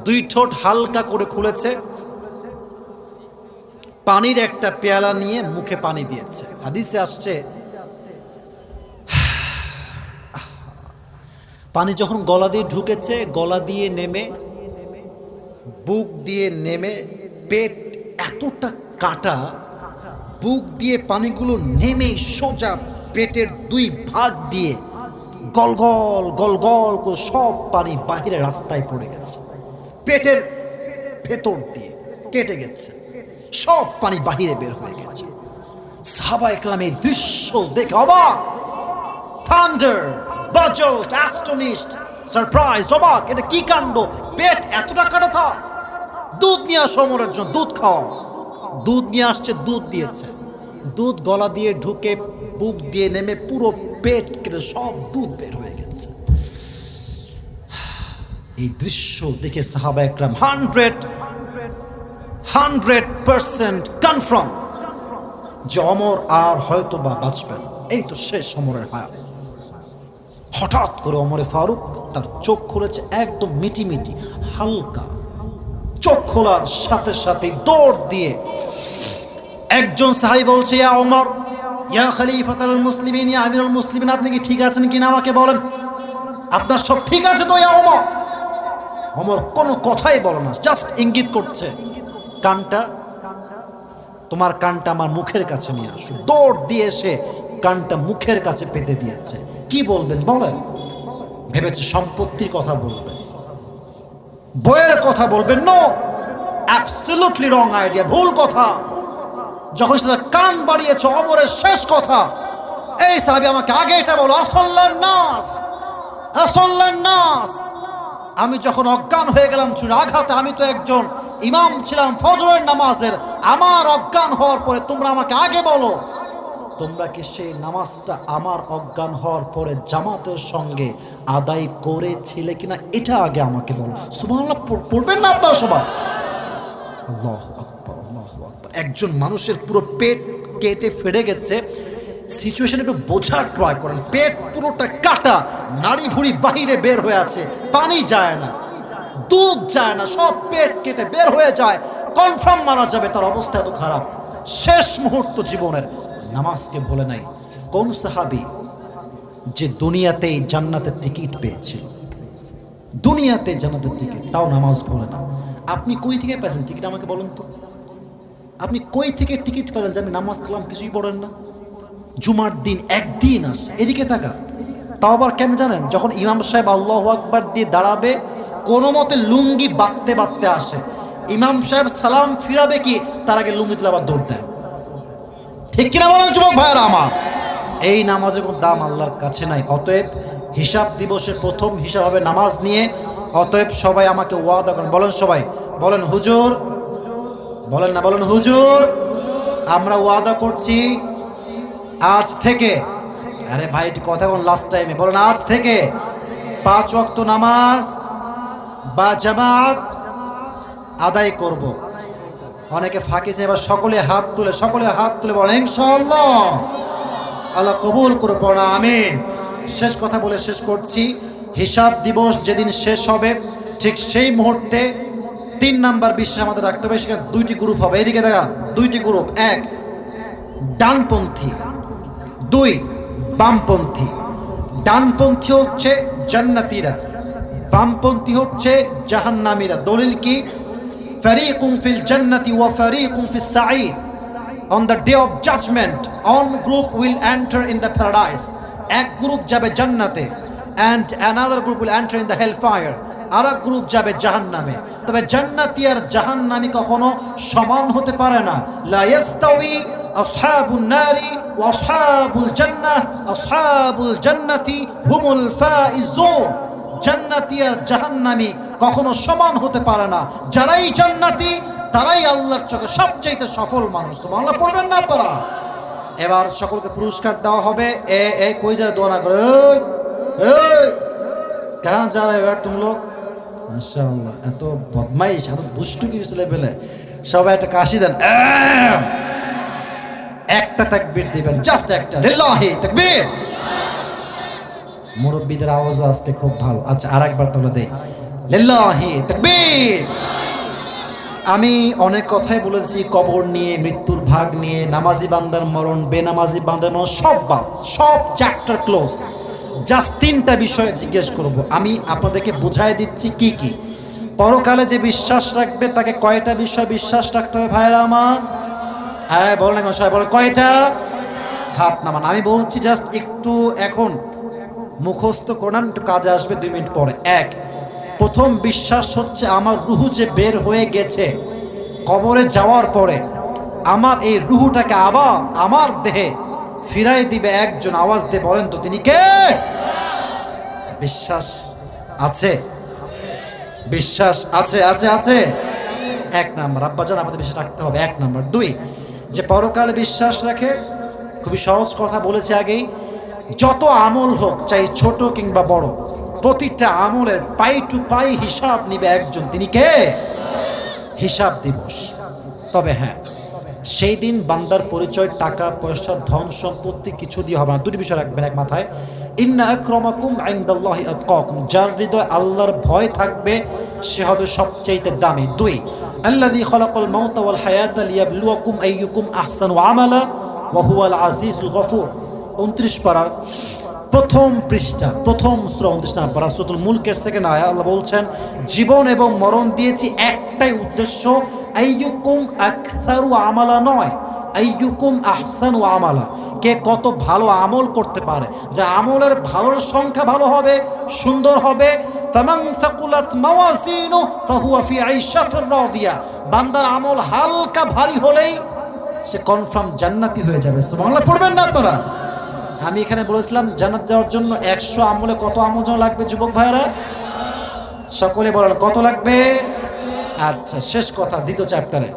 2 ঠোঁট হালকা করে খুলেছে। পানির একটা পেয়ালা নিয়ে মুখে পানি দিয়েছে। হাদিসে আসছে পানি যখন গলা দিয়ে ঢুকেছে, গলা দিয়ে নেমে, বুক দিয়ে নেমে, পেট এতটা কাটা বুক দিয়ে পানিগুলো নেমে সোজা পেটের দুই ভাগ দিয়ে গল গল গল গল করে সব পানি বাহিরে রাস্তায় পড়ে গেছে, পেটের ভেতর দিয়ে কেটে গেছে, সব পানি বাহিরে বের হয়ে গেছে। সাহাবা একরাম এই দৃশ্য দেখে অবাক, থান্ডার, বাজলড, অ্যাস্টনিশড, সারপ্রাইজড, অবাক, এটা কি কাণ্ড, পেট এতটা কাটা থা। দুধ নিয়ে আসো ওমরের জন্য, দুধ খাও। দুধ নিয়ে আসছে, দুধ দিয়েছে, দুধ গলা দিয়ে ঢুকে বুক দিয়ে নেমে পুরো পেট কেটে সব দুধ বের হয়ে গেছে। এই দৃশ্য দেখে সাহাবা একরাম 100% কনফার্ম যে ওমর আর হয়তো বা বাঁচবে না, এই তো শেষ ওমরের হায়াত। হঠাৎ করে ওমরে ফারুক তার চোখ খুলেছে, একদম মিটিমিটি হালকা। চোখ খোলার সাথে সাথে দৌড় দিয়ে একজন সাহাবী বলছে, ইয়া ওমর, ইয়া খলিফাতুল মুসলিমিন, ইয়া আমিরুল মুসলিমিন, আপনি কি ঠিক আছেন কিনা আমাকে বলেন, আপনার সব ঠিক আছে তো ইয়া ওমর? ওমর কোনো কথাই বলে না, জাস্ট ইঙ্গিত করছে, কানটা, তোমার কানটা আমার মুখের কাছে নিয়ে আসো। দৌড় দিয়ে এসে কানটা মুখের কাছে পেতে দিয়েছে। কি বলবেন বলেন? ভেবেছে সম্পত্তির কথা বলবেন, বইয়ের কথা বলবেন। নো, অ্যাবসলিউটলি রং আইডিয়া, ভুল কথা। যখন সেটা কান বাড়িয়েছে ওমরের শেষ কথা, এই সাহাবী আমাকে আগে এটা বলো, আসল্লান নাস, আসল্লান নাস। আমি যখন অজ্ঞান হয়ে গেলাম চুর আঘাতে, আমি তো একজন ইমাম ছিলাম ফজরের নামাজের, আমার অজ্ঞান হওয়ার পরে তোমরা আমাকে আগে বলো, তোমরা কি সেই নামাজটা আমার অজ্ঞান হওয়ার পরে জামাতের সঙ্গে আদায় করেছিলে কিনা, এটা আগে আমাকে বলো। সুবহানাল্লাহ পড়বেন না আপনারা সবাই? আল্লাহু আকবার, আল্লাহু আকবার। একজন মানুষের পুরো পেট কেটে ফেড়ে গেছে, সিচুয়েশন একটু বোঝার ট্রাই করেন। পেট পুরোটা কাটা, নাড়ি ভুড়ি বাহিরে বের হয়ে আছে, পানি যায় না, দুধ যায় না, সব পেট কেটে বের হয়ে যায়, কনফার্ম মারা যাবে, তার অবস্থা এত খারাপ। শেষ মুহূর্ত জীবনের, নামাজকে ভুলে নাই। কোন সাহাবী যে দুনিয়াতেই জান্নাতের টিকিট পেয়েছিল, দুনিয়াতে জান্নাতের টিকিট, তাও নামাজ ভুলে না? আপনি কই থেকে পেয়েছেন টিকিট আমাকে বলুন তো? আপনি কই থেকে টিকিট পেলেন যে আমি নামাজ কালাম কিছুই পড়েন না? জুমার দিন একদিন আসে, এদিকে তাকা। তাও আবার কেন জানেন? যখন ইমাম সাহেব আল্লাহু আকবার দিয়ে দাঁড়াবে, কোনো মতে লুঙ্গি বাঁধতে বাঁধতে আসে, ইমাম সাহেব সালাম ফিরাবে কি তার আগে লুঙ্গি তুলে আবার দৌড় দেয়। ঠিক কিনা বলেন যুবক ভাইয়েরা আমার? এই নামাজের কোনো দাম আল্লাহর কাছে নাই। অতএব হিসাব দিবসের প্রথম হিসাব হবে নামাজ নিয়ে। অতএব সবাই আমাকে ওয়াদা করেন, বলেন সবাই, বলেন হুজুর, বলেন না, বলেন হুজুর, আমরা ওয়াদা করছি আজ থেকে, আরে ভাই কথা বল লাস্ট টাইমে, বলেন আজ থেকে 5 ওয়াক্ত নামাজ বা জামাত আদায় করব। অনেকে ফাঁকি চাই, এবার সকলে হাত তুলে, সকলে হাত তুলে বলেন ইনশাআল্লাহ, আল্লাহ কবুল করব না, আমিন। শেষ কথা বলে শেষ করছি, হিসাব দিবস যেদিন শেষ হবে ঠিক সেই মুহূর্তে 3 নাম্বার বিষয় আমাদের রাখতে হবে। সেখানে 2টি গ্রুপ হবে, এদিকে দেখা, 2টি গ্রুপ, 1 ডানপন্থী, 2 বামপন্থী। ডানপন্থী হচ্ছে জান্নাতীরা, বামপন্থী হচ্ছে জাহান্নামীরা। দলিল কি? ফারিকুম ফিল জান্নাতি ওয়া ফারিকুম ফিস সাঈর। On the day of judgment, one group will enter in the paradise. এক গ্রুপ যাবে জান্নাতে, and another group will enter in the hellfire. আর এক গ্রুপ যাবে জাহান্নামে। তবে জান্নাতি আর জাহান্নামী কখনো সমান হতে পারে না। লা ইয়াস্তাওয়ি আসহাবুন নারি ওয়া আসহাবুল জান্নাহ, আসহাবুল জান্নাতি হুমুল ফাইজুন। জান্নাতি আর জাহান্নামী কখনো সমান হতে পারে না। যারাই জান্নাতি তারাই আল্লাহর চোখে সবচেয়ে সফল মানুষ। সুবহানাল্লাহ পড়বেন না আপনারা? এবার সকলকে পুরস্কার দেওয়া হবে। এ কই যারা দোয়া না করে, কাহা যা রে यार तुम लोग, মাশাআল্লাহ, এত বদমাইশ, এত দুষ্টু কি ছেলে পেলে, সবাই একটা কাশি দেন, একটা তাকবীর দিবেন, জাস্ট একটা, লিল্লাহি তাকবীর। মুরব্বিদের আওয়াজ আজকে খুব ভালো। আচ্ছা আরেকবার তোলা দেই, লিল্লাহি তাকবীর। আমি অনেক কথাই বলেছি কবর নিয়ে, মৃত্যুর ভাগ নিয়ে, নামাজি বান্দার মরণ, বেনামাজি বান্দার মরণ, সব চ্যাপ্টার ক্লোজ। জাস্ট 3টা বিষয় জিজ্ঞেস করব। আমি আপনাদেরকে বুঝাই দিচ্ছি কি কি। পরকালে যে বিশ্বাস রাখবে তাকে কয়টা বিষয় বিশ্বাস রাখতে হবে ভাইরা আমার? হ্যাঁ বলেন এখন সবাই বলেন কয়টা? হাত নামান। আমি বলছি জাস্ট একটু এখন মুখস্থ করান, একটু কাজে আসবে 2 মিনিট পরে। এক, প্রথম বিশ্বাস হচ্ছে আমার রুহু যে বের হয়ে গেছে কবরে যাওয়ার পরে আমার এই রুহুটাকে আবার আমার দেহে ফিরাই দিবে একজন। আওয়াজ দিয়ে বলেন তো তিনি কে? বিশ্বাস আছে? বিশ্বাস আছে? আছে আছে। 1 নাম্বার। আব্বাজান আমাদের বিশ্বাস রাখতে হবে 1 নাম্বার। 2, যে পরকালে বিশ্বাস রাখে, খুবই সহজ কথা বলেছি আগেই, যত আমল হোক চাই ছোট কিংবা বড়, প্রতিটা আমলের পাই টু পাই হিসাব নিবে একজন। তিনি কে? হিসাব দিবস। তবে হ্যাঁ, সেই দিন বান্দার পরিচয় টাকা পয়সা ধন সম্পত্তি কিছু দিয়ে হবে না। 2টি বিষয় রাখবেন এক মাথায়। ইন্না আকরামাকুম ইনদাল্লাহি আতকাকুম, যার হৃদয় আল্লাহর ভয় থাকবে সে হবে সবচেয়ে দামি। 2, আল্লাযী খালাকাল মাউতা ওয়াল হায়াতা লিয়াবলুয়াকুম আইয়ুকুম আহসানু আমালা ওয়া হুয়াল আজিজুল গফুর। 29 পারার প্রথম পৃষ্ঠা, প্রথম সূরা 29 নম্বর পারা, সূরাতুল মুলকের 2nd আয়াত। আল্লাহ বলছেন জীবন এবং মরণ দিয়েছি একটাই উদ্দেশ্য, আইয়ুকুম আকসারু আমালা নয়, আইয়ুকুম আহসানু আমালা, কে কত ভালো আমল করতে পারে। যে আমলের ভালোর সংখ্যা ভালো হবে, সুন্দর হবে। ফামান সাকুলাত মাওয়াজিনু ফাহুয়া ফি আইশাতির রাদিয়া, বান্দার আমল হালকা ভারী হলেই সে কনফার্ম জান্নাতি হয়ে যাবে। সুবহানাল্লাহ পড়বেন না আপনারা? আমি এখানে বলেছিলাম জান্নাত যাওয়ার জন্য 100 আমলে কত আমল যেন লাগবে যুবক ভাইরা? সকলে বলেন কত লাগবে? আচ্ছা, শেষ কথা, 2য় চ্যাপ্টারে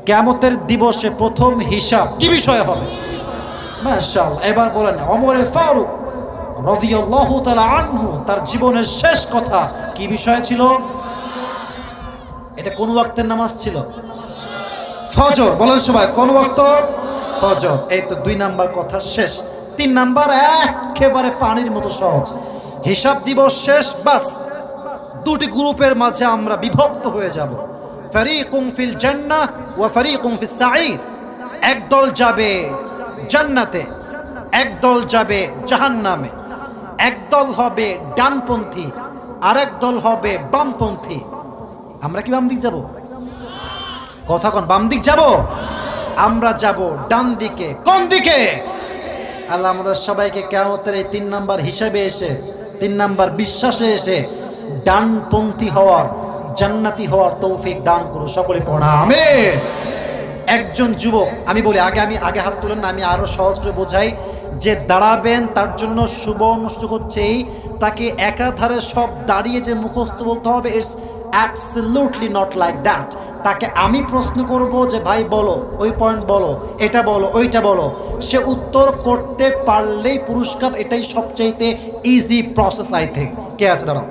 কিয়ামতের দিবসে প্রথম হিসাব কি বিষয়ে হবে? মাশাআল্লাহ। এবার বলেন ওমরে ফারুক রাদিয়াল্লাহু তাআলা আনহু তার জীবনের শেষ কথা কি বিষয় ছিল? এটা কোন ওয়াক্তের নামাজ ছিল? ফজর। বলেন সবাই কোন ওয়াক্ত? ফজর। এই তো 2 নাম্বার কথা শেষ। 3 নাম্বার একেবারে পানির মতো সহজ। হিসাব দিবস শেষ, বাস 2টি গ্রুপের মাঝে আমরা বিভক্ত হয়ে যাব। ফারিকুম ফিল জান্নাহ ওয়া ফারিকুম ফিস সাঈর। একদল যাবে জান্নাতে, একদল যাবে জাহান্নামে। একদল হবে ডানপন্থী, আরেক দল হবে বামপন্থী। আমরা কি বাম দিক যাব? কথা কোন? বাম দিক যাব? আমরা যাব ডান দিকে। কোন দিকে? আল্লাহ আমাদের সবাইকে কিয়ামতের এই 3 নাম্বার হিসাবে এসে, 3 নাম্বার বিশ্বাসে এসে ডানপন্থী হওয়ার, জান্নাতি হওয়ার তৌফিক দান করুন। সকলে পড়া আমিন। একজন যুবক, আমি বলি আগে হাত তুলেন না, আমি আরো সহজ করে বোঝাই। যে দাঁড়াবেন তার জন্য সুবর্ণ সুযোগ হচ্ছে এই, তাকে একাধারে সব দাঁড়িয়ে যে মুখস্থ বলতে হবে, it's absolutely not like that. তাকে আমি প্রশ্ন করব যে ভাই বলো, ওই পয়েন্ট বলো, এটা বলো, ওইটা বলো, সে উত্তর করতে পারলেই পুরস্কার। এটাই সবচাইতে ইজি প্রসেস আই থিঙ্ক। কে আছে দাঁড়াও?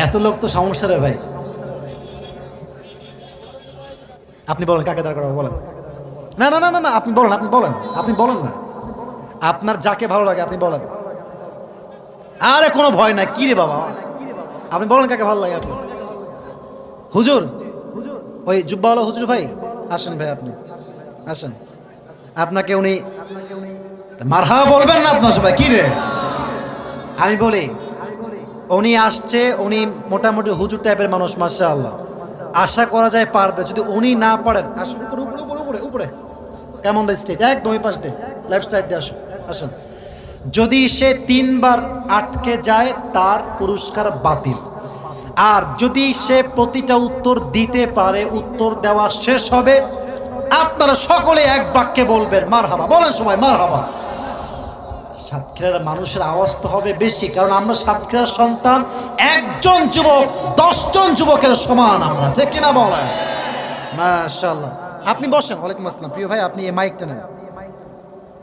এত লোক তো সমস্যা রে ভাই। আপনি বলেন কাকে দাঁড় করাবো বলেন। না না না না না, আপনি বলেন, আপনি বলেন, আপনি বলেন না, আপনার যাকে ভালো লাগে আপনি বলেন। আরে কোনো ভয় নাই, কি রে বাবা, আপনি বলেন কাকে ভালো লাগে আপনি। হুজুর, ওই জুব্বাওয়ালা হুজুর ভাই আসেন, ভাই আপনি আসেন। আপনাকে উনি মারহাবা বলবেন না আপনার সবাই? কি রে, আমি বলি উনি আসছে, উনি মোটামুটি হুজুর টাইপের মানুষ, মাশাআল্লাহ। আশা করা যায় পারবে। যদি উনি না পারেন, আসুন উপরে উপরে উপরে উপরে উপরে, কেমন দ্য স্টেজ, একদম ওই পাশ দিয়ে, লেফট সাইড দিয়ে আসুন, আসুন। যদি সে 3 বার আটকে যায় তার পুরস্কার বাতিল। আর যদি সে প্রতিটা উত্তর দিতে পারে, উত্তর দেওয়া শেষ হবে, আপনারা সকলে এক বাক্যে বলবেন মারহাবা। বলেন সবাই মারহাবা। সাতক্ষীরার মানুষের আওয়াজ তো হবে বেশি, কারণ আমরা সাতক্ষীরার সন্তান। একজন যুবক 10 জন যুবকের সমান আমরা, ঠিক কিনা বলেন? মাশাআল্লাহ। আপনি বসেন। ওয়ালাইকুম আসসালাম। প্রিয় ভাই, আপনি এই মাইকটা নেন,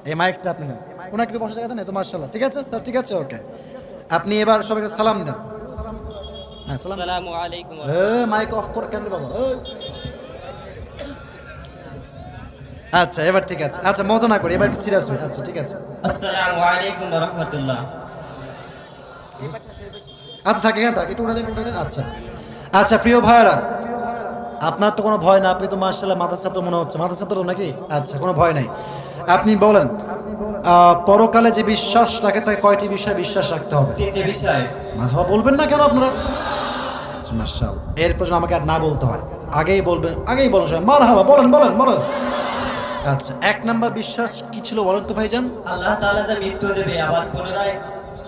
এই মাইকটা আপনি নেন। ওনাকে একটু বসে জায়গা দেন। তো মাশাআল্লাহ, ঠিক আছে স্যার, ঠিক আছে, ওকে। আপনি এবার সবাইকে সালাম দেন। হ্যাঁ, সালাম। আসসালামু আলাইকুম। মাইক অফ করে কেন বাবা? আচ্ছা, এবার ঠিক আছে। আচ্ছা, মজা না করি, এবার একটু সিরিয়াস হই। আচ্ছা, ঠিক আছে। আসসালামু আলাইকুম ওয়া রাহমাতুল্লাহ। আচ্ছা, থাকে কেন, থাকে একটু উঠে দেন, উঠে দেন। আচ্ছা আচ্ছা, প্রিয় ভাইরা, আপনার তো কোনো ভয় না, আপনি তো মাশাআল্লাহ মাদ্রাসা ছাত্র মনে হচ্ছে। মাদ্রাসা ছাত্র নাকি? আচ্ছা, কোনো ভয় নাই। আপনি বলেন পরকালে যে বিশ্বাস রাখে তাকে কয়টি বিষয়ে বিশ্বাস রাখতে হবে? 3টি বিষয়। মাশাআল্লাহ, বলবেন না কেন আপনারা? আচ্ছা মাশাআল্লাহ, এরপর যেন আমাকে আর না বলতে হয়, আগেই বলবেন, আগেই বলেন সবাই মারহাবা, বলেন বলেন বলেন। আচ্ছা, 1 নাম্বার বিশ্বাস কি ছিল বলেন তো ভাইজান? আল্লাহ তাআলা যে মৃত্যু দেবে, আবার পুনরায়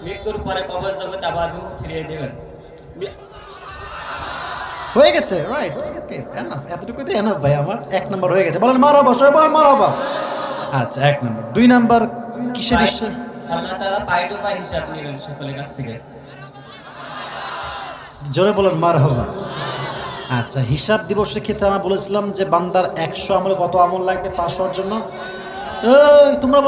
মৃত্যুর পরে কবর জগতে আবার রূহ ফিরিয়ে দেবেন। হয়ে গেছে, রাইট, ওকে, এনাফ, এতটুকু তো এনাফ ভাই আমার। 1 নাম্বার হয়ে গেছে, বলেন মারহাবা, সবাই বলেন মারহাবা। আচ্ছা 1 নাম্বার। 2 নাম্বার কিসে বিশ্বাস? আল্লাহ তাআলা পাই টু পাই হিসাব নেবেন সকলের কাছ থেকে। জোরে বলেন মারহাবা। আচ্ছা, হিসাব দিবসের ক্ষেত্রে আমরা বলেছিলাম যে বান্দার 100 আমলে কত আমল লাগবে পাস হওয়ার জন্য? এই তোমরা বলো।